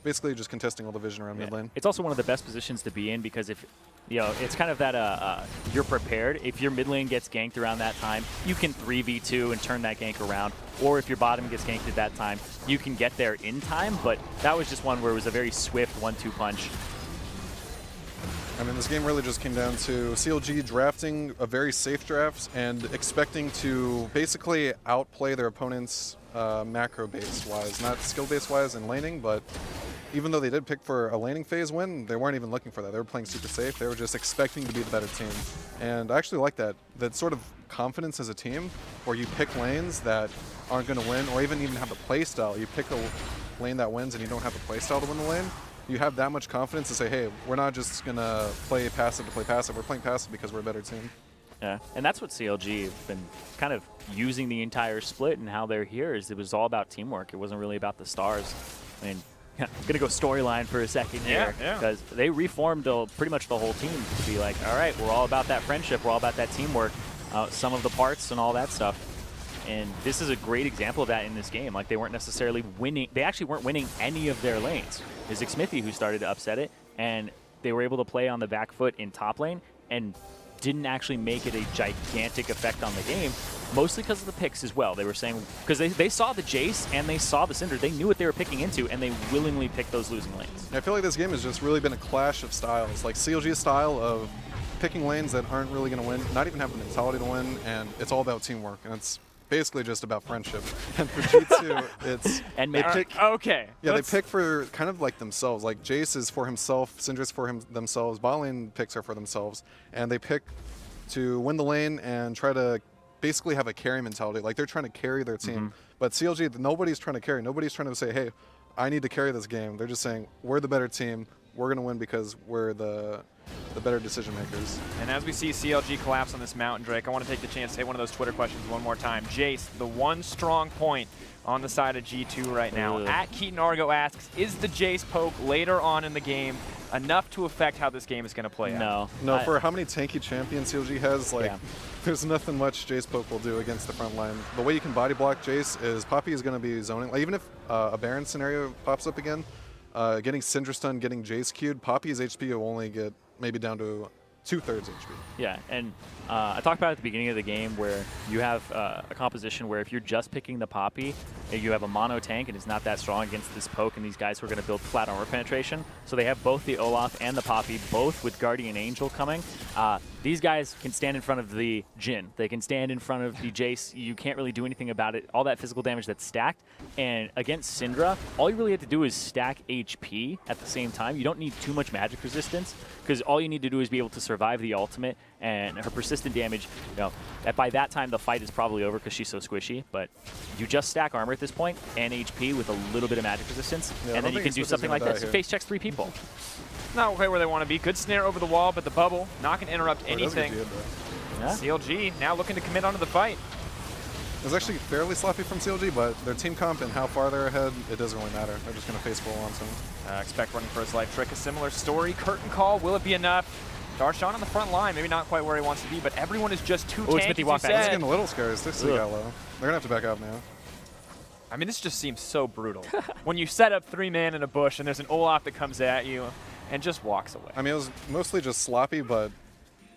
basically just contesting all the vision around mid lane.
It's also one of the best positions to be in because if, you know, it's kind of that you're prepared. If your mid lane gets ganked around that time, you can 3v2 and turn that gank around. Or if your bottom gets ganked at that time, you can get there in time. But that was just one where it was a very swift 1-2 punch.
I mean, this game really just came down to CLG drafting a very safe draft and expecting to basically outplay their opponents macro base wise, not skill base wise in laning, but even though they did pick for a laning phase win, they weren't even looking for that. They were playing super safe. They were just expecting to be the better team. And I actually like that sort of confidence as a team where you pick lanes that aren't going to win or even have the play style. You pick a lane that wins and you don't have the play style to win the lane. You have that much confidence to say, hey, we're not just going to play passive to play passive. We're playing passive because we're a better team.
Yeah, and that's what CLG have been kind of using the entire split and how they're here is it was all about teamwork. It wasn't really about the stars. I mean, I'm going to go storyline for a second here because they reformed pretty much the whole team to be like, all right, we're all about that friendship. We're all about that teamwork, some of the parts and all that stuff. And this is a great example of that in this game. Like, they weren't necessarily winning. They actually weren't winning any of their lanes. It was Mithy who started to upset it, and they were able to play on the back foot in top lane and didn't actually make it a gigantic effect on the game, mostly because of the picks as well. They were saying, because they saw the Jace and they saw the Syndra. They knew what they were picking into, and they willingly picked those losing lanes.
I feel like this game has just really been a clash of styles. Like CLG's style of picking lanes that aren't really going to win, not even have the mentality to win, and it's all about teamwork. And it's basically just about friendship. And for G2, it's
and
they pick,
okay.
Yeah, they pick for kind of like themselves. Like Jace is for himself, Syndra's for themselves, bot lane picks are for themselves, and they pick to win the lane and try to basically have a carry mentality. Like they're trying to carry their team. But CLG, nobody's trying to carry. Nobody's trying to say, hey, I need to carry this game. They're just saying, we're the better team. We're going to win because we're the better decision makers.
And as we see CLG collapse on this mountain, Drake, I want to take the chance to hit one of those Twitter questions one more time. Jace, the one strong point on the side of G2 right now. At Keaton Argo asks, is the Jace poke later on in the game enough to affect how this game is going to play out?
No, for how many tanky champions CLG has, like, there's nothing much Jace poke will do against the front line. The way you can body block Jace is Poppy is going to be zoning. Like, even if a Baron scenario pops up again, getting Syndra stun, getting Jace queued, Poppy's HP will only get maybe down to 2/3 HP.
Yeah, and I talked about at the beginning of the game where you have a composition where if you're just picking the Poppy, you have a mono tank and it's not that strong against this poke and these guys who are going to build flat armor penetration. So they have both the Olaf and the Poppy, both with Guardian Angel coming. These guys can stand in front of the Jhin. They can stand in front of the Jace. You can't really do anything about it. All that physical damage that's stacked. And against Syndra, all you really have to do is stack HP at the same time. You don't need too much magic resistance because all you need to do is be able to survive the ultimate and her persistent damage. You know, by that time the fight is probably over because she's so squishy. But you just stack armor at this point and HP with a little bit of magic resistance, and then you can do something like this. Face checks 3 people.
Not quite where they want to be. Good snare over the wall, but the bubble not going to interrupt anything. CLG now looking to commit onto the fight.
It was actually fairly sloppy from CLG, but their team comp and how far they're ahead, it doesn't really matter. They're just going to face full on soon.
Expect running for his life trick. A similar story. Curtain call. Will it be enough? Darshan on the front line. Maybe not quite where he wants to be, but everyone is just too tanky.
It's getting a little scary. Stixley got low. They're going to have to back up now.
I mean, this just seems so brutal. When you set up 3 man in a bush and there's an Olaf that comes at you and just walks away.
I mean, it was mostly just sloppy, but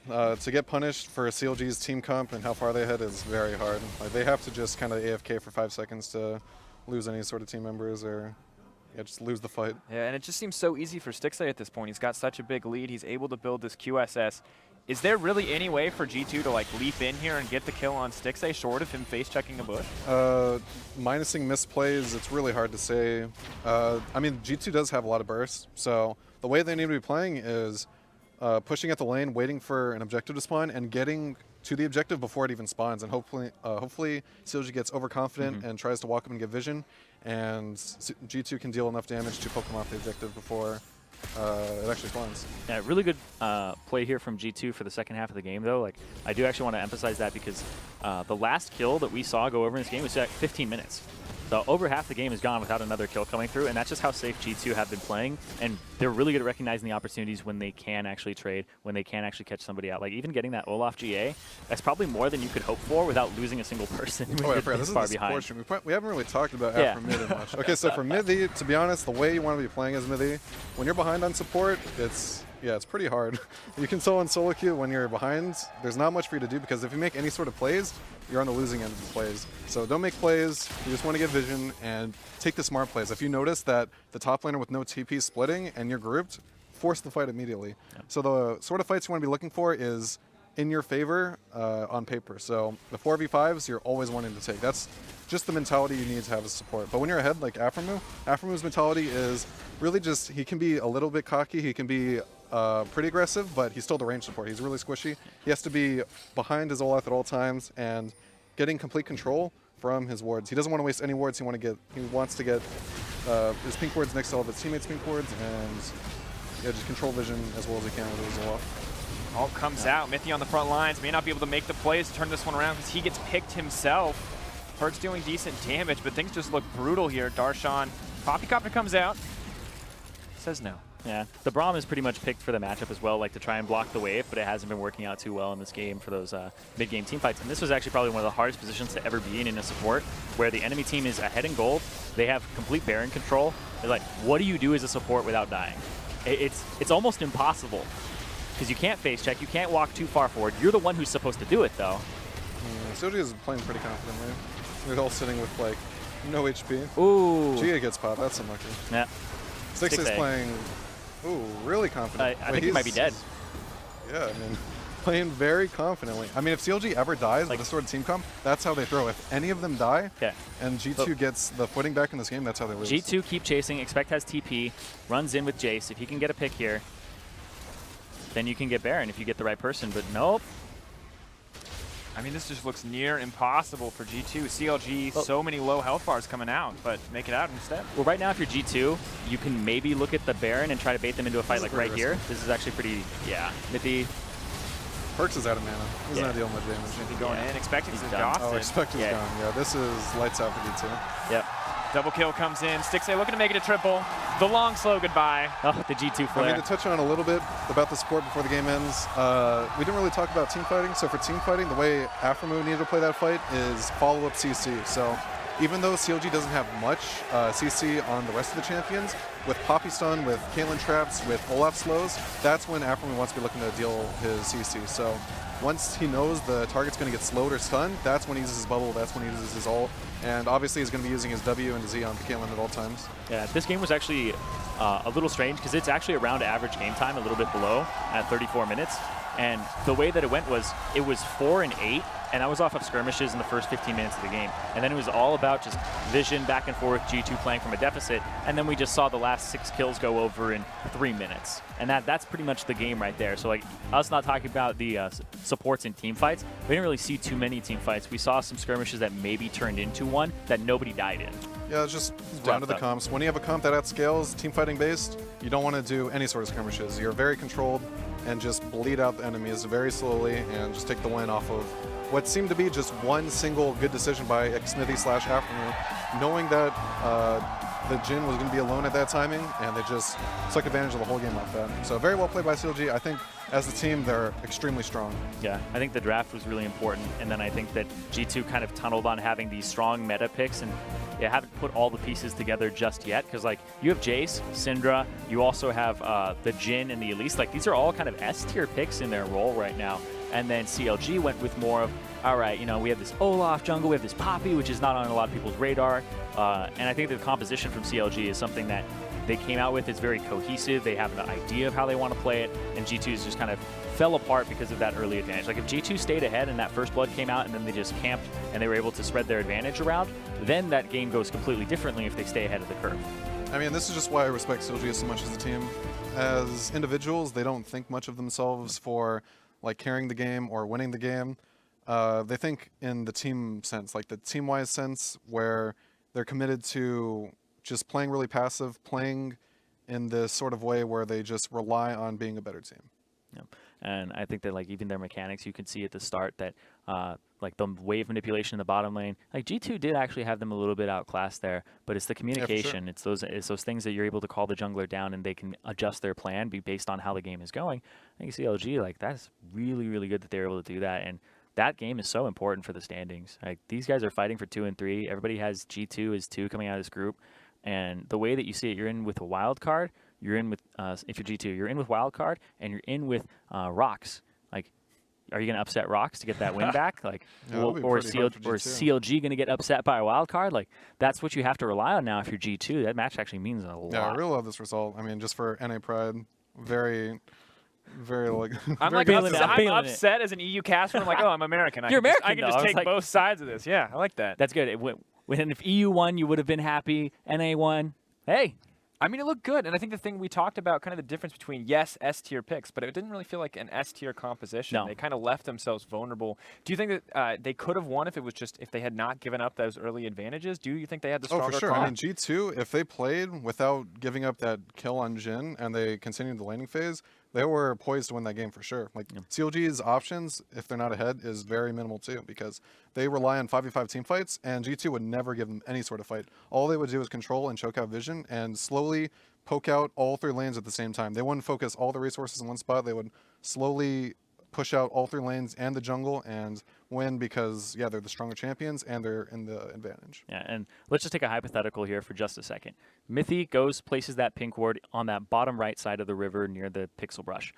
to get punished for CLG's team comp and how far they ahead is very hard. Like, they have to just kind of AFK for 5 seconds to lose any sort of team members or just lose the fight.
Yeah, and it just seems so easy for Stixley at this point. He's got such a big lead. He's able to build this QSS. Is there really any way for G2 to like leap in here and get the kill on Stixley short of him face checking a bush?
Minusing misplays, it's really hard to say. I mean, G2 does have a lot of bursts, so the way they need to be playing is pushing at the lane, waiting for an objective to spawn, and getting to the objective before it even spawns, and hopefully CLG gets overconfident and tries to walk up and get vision, and G2 can deal enough damage to poke them off the objective before it actually spawns.
Yeah, really good play here from G2 for the second half of the game, though. Like, I do actually want to emphasize that because the last kill that we saw go over in this game was at 15 minutes. So over half the game is gone without another kill coming through, and that's just how safe G2 have been playing. And they're really good at recognizing the opportunities when they can actually trade, when they can actually catch somebody out. Like, even getting that Olaf GA, that's probably more than you could hope for without losing a single person.
Oh, yeah, this is the support stream. We haven't really talked about Aphromoo much. Okay, so for Mithy, to be honest, the way you want to be playing as Mithy, when you're behind on support, it's pretty hard. You can solo queue when you're behind. There's not much for you to do because if you make any sort of plays, you're on the losing end of the plays. So don't make plays. You just want to get vision and take the smart plays. If you notice that the top laner with no TP is splitting and you're grouped, force the fight immediately. Yep. So the sort of fights you want to be looking for is in your favor on paper. So the 4v5s you're always wanting to take. That's just the mentality you need to have as support. But when you're ahead like Aphromoo's mentality is really just, he can be a little bit cocky, he can be pretty aggressive, but he's still the range support. He's really squishy. He has to be behind his Olaf at all times and getting complete control from his wards. He doesn't want to waste any wards. He wants to get his pink wards next to all of his teammates' pink wards and just control vision as well as he can with his Olaf.
All comes out. Mithy on the front lines may not be able to make the plays to turn this one around because he gets picked himself. Perk's doing decent damage, but things just look brutal here. Darshan, Poppycopter comes out, says no.
Yeah, the Braum is pretty much picked for the matchup as well, like to try and block the wave, but it hasn't been working out too well in this game for those mid-game team fights. And this was actually probably one of the hardest positions to ever be in a support, where the enemy team is ahead in gold, they have complete Baron control. They're like, what do you do as a support without dying? It's almost impossible, because you can't face check, you can't walk too far forward. You're the one who's supposed to do it, though.
Soji is playing pretty confidently. They're all sitting with, like, no HP.
Ooh.
Gia gets popped, that's unlucky.
Yeah.
Six is playing... Ooh, really confident.
I think he might be dead.
Yeah, I mean, playing very confidently. I mean, if CLG ever dies with this sort of team comp, that's how they throw. If any of them die, and G2 gets the footing back in this game, that's how they lose.
G2 keep chasing. Expect has TP, runs in with Jace. If he can get a pick here, then you can get Baron if you get the right person, but nope.
I mean, this just looks near impossible for G2. CLG, so many low health bars coming out, but make it out instead.
Well, right now, if you're G2, you can maybe look at the Baron and try to bait them into a fight like right here. This is actually pretty, Mithy.
Perks is out of mana. He's not dealing with damage.
Mithy going in, expecting some exhausted.
Oh, expect is gone. Yeah, this is lights out for G2.
Yep.
Double kill comes in. Stixxay looking to make it a triple. The long slow goodbye.
Oh, the G2 flare.
I mean, to touch on a little bit about the support before the game ends, we didn't really talk about team fighting. So for team fighting, the way Aphromoo needed to play that fight is follow-up CC. So even though CLG doesn't have much CC on the rest of the champions, with Poppy Stun, with Caitlyn Traps, with Olaf slows, that's when Aphromoo wants to be looking to deal his CC. So once he knows the target's going to get slowed or stunned, that's when he uses his bubble, that's when he uses his ult. And obviously he's going to be using his W and Z on Caitlyn at all times.
Yeah, this game was actually a little strange because it's actually around average game time, a little bit below at 34 minutes. And the way that it went was, it was 4 and 8, and I was off of skirmishes in the first 15 minutes of the game. And then it was all about just vision back and forth, G2 playing from a deficit, and then we just saw the last 6 kills go over in 3 minutes. And that's pretty much the game right there. So like, us not talking about the supports in team fights, we didn't really see too many team fights. We saw some skirmishes that maybe turned into one that nobody died in.
Yeah, it's just down to the comps. When you have a comp that outscales team fighting based, you don't want to do any sort of skirmishes. You're very controlled and just bleed out the enemies very slowly and just take the win off of what seemed to be just one single good decision by Mithy/Aphromoo, knowing that the Jhin was going to be alone at that timing, and they just took advantage of the whole game off that. So very well played by CLG. I think as a team, they're extremely strong.
Yeah, I think the draft was really important, and then I think that G2 kind of tunneled on having these strong meta picks, and they haven't put all the pieces together just yet, because like you have Jace, Syndra, you also have the Jhin and the Elise. Like these are all kind of S-tier picks in their role right now. And then CLG went with more of, all right, you know, we have this Olaf jungle, we have this Poppy, which is not on a lot of people's radar. And I think the composition from CLG is something that they came out with. It's very cohesive. They have an idea of how they want to play it. And G2's just kind of fell apart because of that early advantage. Like if G2 stayed ahead and that first blood came out and then they just camped and they were able to spread their advantage around, then that game goes completely differently if they stay ahead of the curve.
I mean, this is just why I respect CLG so much as a team. As individuals, they don't think much of themselves for like carrying the game or winning the game. they think in the team sense, like the team-wise sense, where they're committed to just playing really passive, playing in this sort of way where they just rely on being a better team.
Yep. And I think that like even their mechanics, you can see at the start that like the wave manipulation in the bottom lane, like G2 did actually have them a little bit outclassed there, but it's the communication.
Yeah, for sure.
It's those things that you're able to call the jungler down and they can adjust their plan based on how the game is going. I think CLG, like that's really, really good that they're able to do that. And that game is so important for the standings. Like these guys are fighting for 2 and 3. Everybody has G2 as 2 coming out of this group. And the way that you see it, you're in with a wild card. You're in with, if you're G2, you're in with wild card, and you're in with Rocks. Like, are you going to upset Rocks to get that win back? Like,
Yeah,
or is CLG going to get upset by a wild card? Like, that's what you have to rely on now if you're G2. That match actually means a lot.
Yeah, I really love this result. I mean, just for NA Pride, very like.
I'm like I'm upset as an EU caster. I'm like, oh, I'm American.
You're American.
I can just take both sides of this. Yeah, I like that.
That's good. When if EU won, you would have been happy. NA won. Hey.
I mean, it looked good, and I think the thing we talked about, kind of the difference between, yes, S-tier picks, but it didn't really feel like an S-tier composition.
No.
They kind of left themselves vulnerable. Do you think that they could have won if it was just if they had not given up those early advantages? Do you think they had the stronger
Oh, for sure.
call?
I mean, G2, if they played without giving up that kill on Jhin and they continued the laning phase, they were poised to win that game for sure. Like, CLG's options, if they're not ahead, is very minimal too, because they rely on 5v5 team fights, and G2 would never give them any sort of fight. All they would do is control and choke out vision and slowly poke out all 3 lanes at the same time. They wouldn't focus all the resources in one spot. They would slowly push out all 3 lanes and the jungle and win because, yeah, they're the stronger champions and they're in the advantage.
Yeah, and let's just take a hypothetical here for just a second. Mithy places that pink ward on that bottom right side of the river near the pixel brush.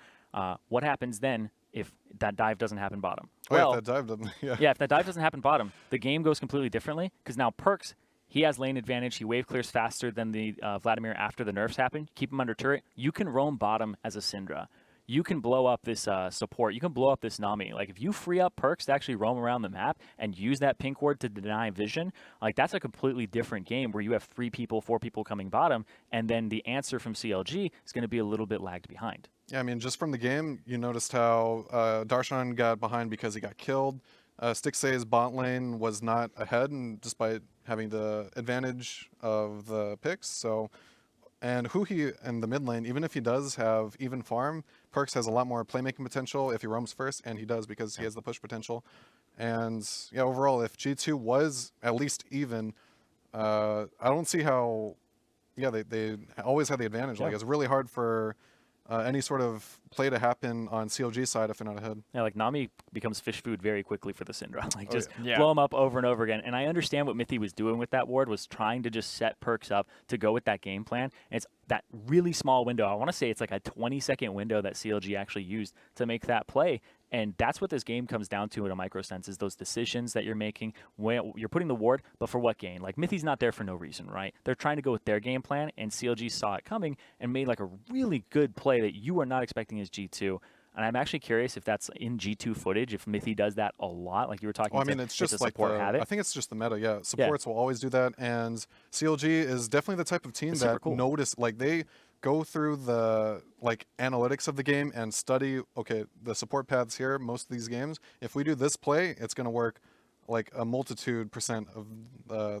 What happens then if that dive doesn't happen bottom?
Well, if that dive doesn't,
yeah, if that dive doesn't happen bottom, the game goes completely differently because now Perks, he has lane advantage. He wave clears faster than the Vladimir after the nerfs happen. Keep him under turret. You can roam bottom as a Syndra. You can blow up this support. You can blow up this Nami. Like, if you free up Perks to actually roam around the map and use that pink ward to deny vision, like, that's a completely different game where you have 3 people, 4 people coming bottom, and then the answer from CLG is going to be a little bit lagged behind.
Yeah, I mean, just from the game, you noticed how Darshan got behind because he got killed. Stixxay's bot lane was not ahead, and despite having the advantage of the picks. So, and Huhi in the mid lane, even if he does have even farm, Perks has a lot more playmaking potential if he roams first, and he does because he has the push potential. And yeah, overall, if G2 was at least even, I don't see how. Yeah, they always had the advantage. Like, it's really hard for any sort of play to happen on CLG side if they're not ahead.
Yeah, like Nami becomes fish food very quickly for the Syndra. Like, just
yeah.
blow him up over and over again. And I understand what Mithy was doing with that ward, was trying to just set Perks up to go with that game plan. And it's that really small window. I want to say it's like a 20-second window that CLG actually used to make that play. And that's what this game comes down to in a micro sense, is those decisions that you're making. When you're putting the ward, but for what gain? Like, Mithy's not there for no reason, right? They're trying to go with their game plan, and CLG saw it coming and made like a really good play that you are not expecting as G2. And I'm actually curious if that's in G2 footage, if Mithy does that a lot, like you were talking about.
Well, I mean, it's just like I think it's just the meta, yeah. Supports will always do that, and CLG is definitely the type of team that notice, like, they go through the analytics of the game and study, okay, the support paths here, most of these games, if we do this play, it's going to work like a multitude % of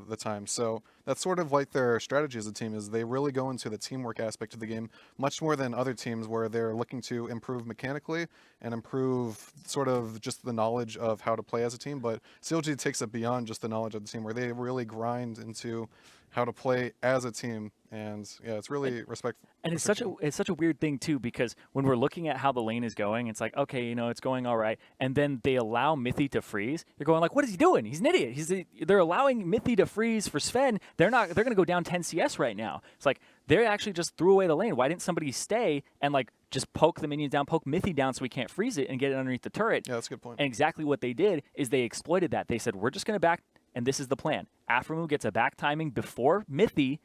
the time. So that's sort of like their strategy as a team, is they really go into the teamwork aspect of the game much more than other teams where they're looking to improve mechanically and improve sort of just the knowledge of how to play as a team. But CLG takes it beyond just the knowledge of the team, where they really grind into how to play as a team. And yeah, it's really respectful.
And it's such a weird thing too, because when we're looking at how the lane is going, it's like, okay, you know, it's going all right, and then they allow Mithy to freeze. You're going like, what is he doing? He's an idiot. They're allowing Mithy to freeze for Sven. They're going to go down 10 CS right now. It's like they actually just threw away the lane. Why didn't somebody stay and like just poke the minions down, poke Mithy down so we can't freeze it and get it underneath the turret?
Yeah, that's a good point.
And exactly what they did is they exploited that. They said, we're just going to back, and this is the plan. Aphromoo gets a back timing before Mithy,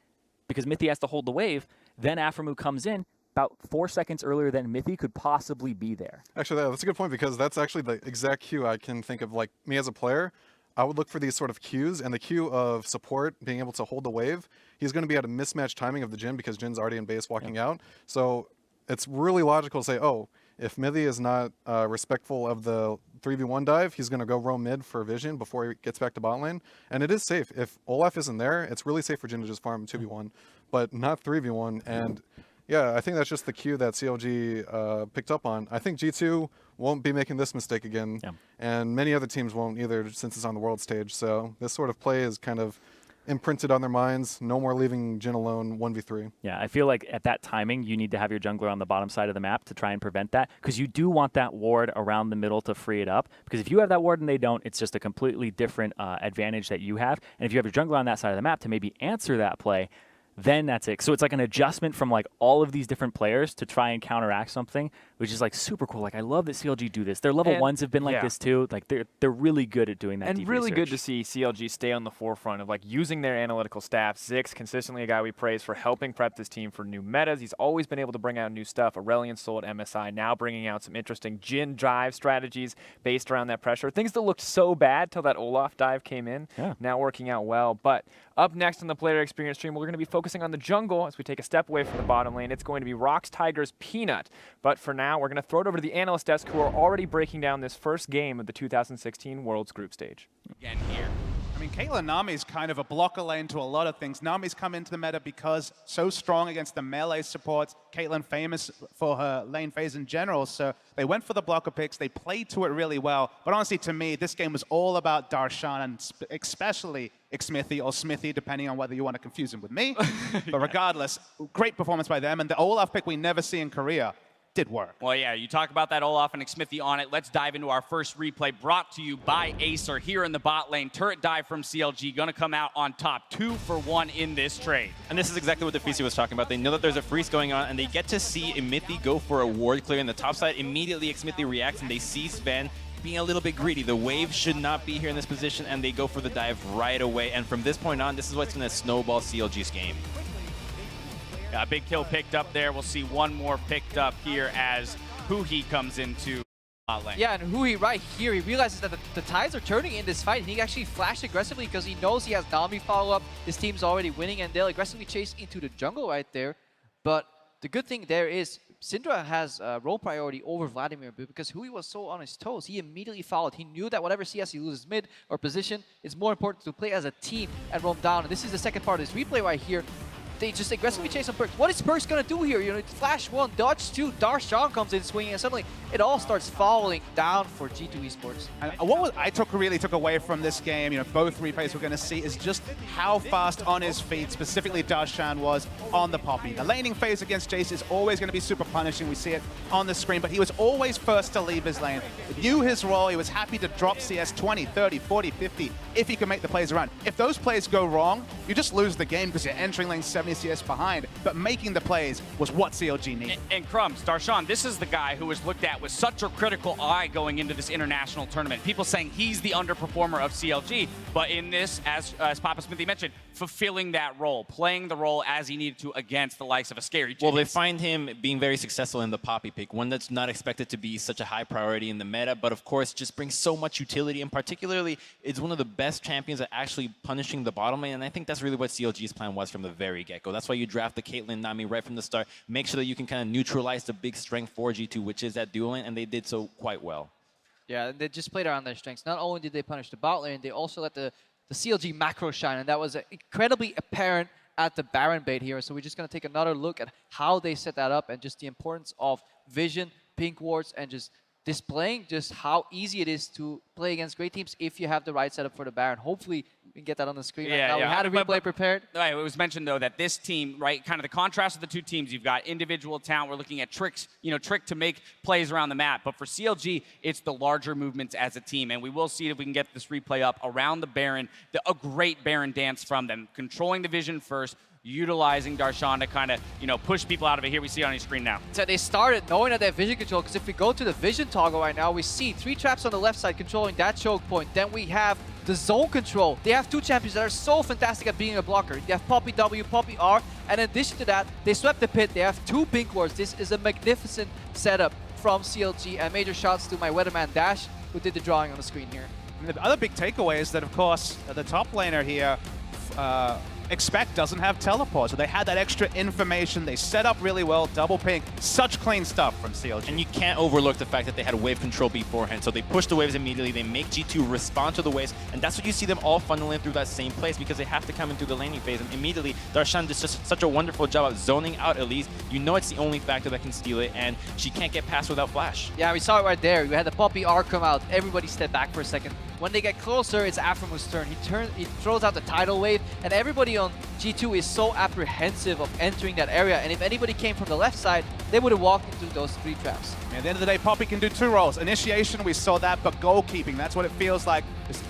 because Mithy has to hold the wave. Then Aphromoo comes in about 4 seconds earlier than Mithy could possibly be there.
Actually, that's a good point, because that's actually the exact cue I can think of. Like, me as a player, I would look for these sort of cues, and the cue of support being able to hold the wave, he's going to be at a mismatched timing of the Jhin because Jin's already in base walking out. So it's really logical to say, oh, if Mithy is not respectful of the 3v1 dive, he's going to go roam mid for vision before he gets back to bot lane. And it is safe. If Olaf isn't there, it's really safe for Jhin to just farm 2v1, but not 3v1. And yeah, I think that's just the cue that CLG picked up on. I think G2 won't be making this mistake again, and many other teams won't either since it's on the world stage. So this sort of play is kind of imprinted on their minds. No more leaving Jhin alone 1v3.
Yeah, I feel like at that timing, you need to have your jungler on the bottom side of the map to try and prevent that, because you do want that ward around the middle to free it up, because if you have that ward and they don't, it's just a completely different advantage that you have. And if you have your jungler on that side of the map to maybe answer that play, then that's it. So it's like an adjustment from like all of these different players to try and counteract something, which is like super cool. Like I love that CLG do this. Their level ones have been like this too. Like they're really good at doing that.
And
deep
really
research.
good to see CLG stay on the forefront of like using their analytical staff. Zix, consistently a guy we praise for helping prep this team for new metas. He's always been able to bring out new stuff. Aurelion Sol at MSI now bringing out some interesting Jhin drive strategies based around that pressure. Things that looked so bad till that Olaf dive came in. Now working out well. But up next on the player experience stream, we're going to be focusing on the jungle as we take a step away from the bottom lane. It's going to be Rocks, Tigers, Peanut. But for now, we're going to throw it over to the analyst desk who are already breaking down this first game of the 2016 Worlds Group Stage.
Again here. I mean, Caitlyn Nami is kind of a blocker lane to a lot of things. Nami's come into the meta because so strong against the melee supports. Caitlyn famous for her lane phase in general, so they went for the blocker picks. They played to it really well. But honestly, to me, this game was all about Darshan, and especially Xmithy or Smithy, depending on whether you want to confuse him with me. But regardless, great performance by them. And the Olaf pick we never see in Korea did work.
Well, yeah, you talk about that Olaf and Xmithy on it. Let's dive into our first replay brought to you by Acer here in the bot lane. Turret dive from CLG, going to come out on top 2 for 1 in this trade.
And this is exactly what Defeasy was talking about. They know that there's a freeze going on, and they get to see Mithy go for a ward clear in the top side. Immediately, Xmithy reacts, and they see Sven being a little bit greedy. The wave should not be here in this position, and they go for the dive right away. And from this point on, this is what's going to snowball CLG's game.
A big kill picked up there. We'll see one more picked up here as Huhi comes into bot lane.
Yeah, and Huhi right here, he realizes that the tides are turning in this fight, and he actually flashed aggressively because he knows he has Nami follow-up. His team's already winning, and they'll aggressively chase into the jungle right there. But the good thing there is Syndra has role priority over Vladimir, because Huhi was so on his toes. He immediately followed. He knew that whatever CS he loses mid or position, it's more important to play as a team and roam down. And this is the second part of this replay right here. They just aggressively chase on Perkz. What is Perkz gonna do here? You know, it's flash 1, dodge 2, Darshan comes in swinging, and suddenly it all starts falling down for G2 Esports.
And what I really took away from this game, you know, both replays we're going to see, is just how fast on his feet, specifically Darshan, was on the Poppy. The laning phase against Jace is always going to be super punishing. We see it on the screen, but he was always first to leave his lane. He knew his role. He was happy to drop CS 20, 30, 40, 50 if he could make the plays around. If those plays go wrong, you just lose the game because you're entering lane 70 CS behind, but making the plays was what CLG needed.
And Crumbs, Darshan, this is the guy who was looked at with such a critical eye going into this international tournament. People saying he's the underperformer of CLG, but in this, as Papa Smithy mentioned, fulfilling that role, playing the role as he needed to against the likes of a Scary.
Well, they find him being very successful in the Poppy pick, one that's not expected to be such a high priority in the meta, but of course just brings so much utility, and particularly it's one of the best champions at actually punishing the bottom lane, and I think that's really what CLG's plan was from the very get-go. That's why you draft the Caitlyn Nami right from the start, make sure that you can kind of neutralize the big strength for G2, which is that dual lane, and they did so quite well.
Yeah, they just played around their strengths. Not only did they punish the bot lane, they also let the CLG macro shine, and that was incredibly apparent at the Baron bait here. So we're just going to take another look at how they set that up and just the importance of vision, pink wards, and just displaying just how easy it is to play against great teams if you have the right setup for the Baron. Hopefully, we can get that on the screen right now. We had a replay prepared.
It was mentioned, though, that this team, right, kind of the contrast of the two teams, you've got individual talent. We're looking at tricks, Trick to make plays around the map. But for CLG, it's the larger movements as a team. And we will see if we can get this replay up around the Baron. A great Baron dance from them, controlling the vision first, utilizing Darshan to kind of, push people out of it. Here we see it on your screen now.
So they started knowing that they have vision control, because if we go to the vision toggle right now, we see 3 traps on the left side controlling that choke point. Then we have the zone control. They have 2 champions that are so fantastic at being a blocker. They have Poppy W, Poppy R, and in addition to that, they swept the pit. They have 2 pink wards. This is a magnificent setup from CLG, and major shots to my Weatherman Dash, who did the drawing on the screen here.
And the other big takeaway is that, of course, the top laner here, Expect doesn't have teleport, so they had that extra information. They set up really well, double ping, such clean stuff from CLG.
And you can't overlook the fact that they had wave control beforehand, so they push the waves immediately, they make G2 respond to the waves, and that's what you see them all funneling through that same place because they have to come in through the laning phase, and immediately Darshan does just such a wonderful job of zoning out Elise. You know it's the only factor that can steal it, and she can't get past without flash.
Yeah, we saw it right there. We had the Poppy R come out. Everybody stepped back for a second. When they get closer, it's Aphromoo's turn. He throws out the tidal wave, and everybody on G2 is so apprehensive of entering that area. And if anybody came from the left side, they would have walked into those 3 traps.
And at the end of the day, Poppy can do 2 roles. Initiation, we saw that, but goalkeeping, that's what it feels like. Just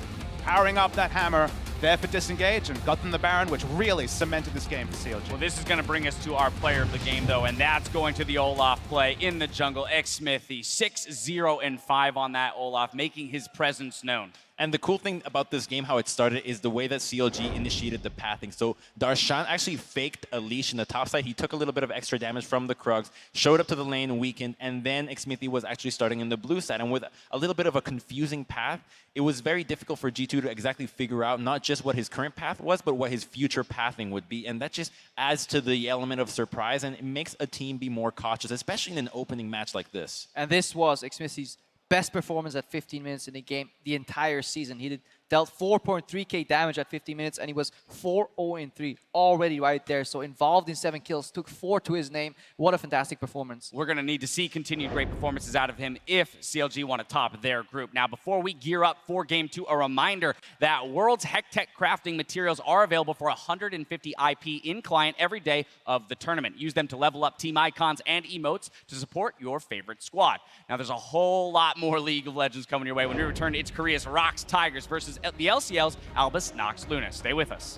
powering up that hammer, there for disengage, and got them the Baron, which really cemented this game for CLG.
Well, this is going to bring us to our player of the game, though, and that's going to the Olaf play in the jungle. Mithy, 6-0-5 on that Olaf, making his presence known.
And the cool thing about this game, how it started, is the way that CLG initiated the pathing. So Darshan actually faked a leash in the top side. He took a little bit of extra damage from the Krugs, showed up to the lane, weakened, and then Mithy was actually starting in the blue side. And with a little bit of a confusing path, it was very difficult for G2 to exactly figure out not just what his current path was, but what his future pathing would be. And that just adds to the element of surprise, and it makes a team be more cautious, especially in an opening match like this.
And this was Mithy's best performance at 15 minutes in the game the entire season. He dealt 4.3k damage at 15 minutes, and he was 4-0-3 already right there. So involved in 7 kills, took 4 to his name. What a fantastic performance.
We're going to need to see continued great performances out of him if CLG want to top their group. Now, before we gear up for Game 2, a reminder that World's Hectech crafting materials are available for 150 IP in client every day of the tournament. Use them to level up team icons and emotes to support your favorite squad. Now, there's a whole lot more League of Legends coming your way. When we return, it's Korea's Rocks Tigers versus the LCL's Albus Nox Luna. Stay with us.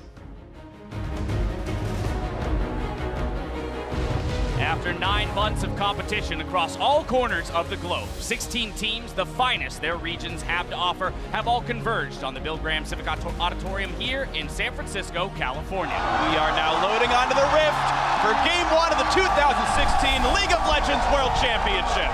After 9 months of competition across all corners of the globe, 16 teams, the finest their regions have to offer, have all converged on the Bill Graham Civic Auditorium here in San Francisco, California.
We are now loading onto the Rift for Game 1 of the 2016 League of Legends World Championship.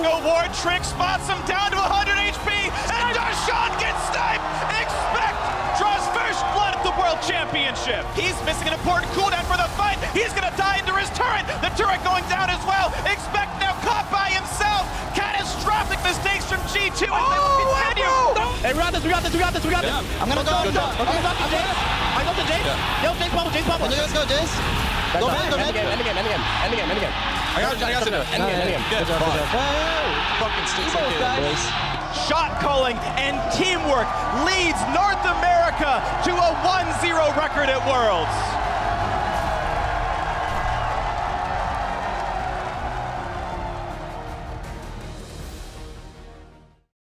Go Ward, Trick spots him down to 100 HP, and Darshan gets sniped! Expect draws first blood at the World Championship. He's missing an important cooldown for the fight. He's gonna die under his turret. The turret going down as well. Expect now caught by himself. Catastrophic mistakes from G2 as they will continue.
Hey, we got this. I'm gonna go. I'm going to Jace. Yo, Jace bubble. Let's go, Jace. Go mid. End the game. I got it. End the game. Good job.
Fucking sticks boys. Shot calling and teamwork leads North America to a 1-0 record at Worlds.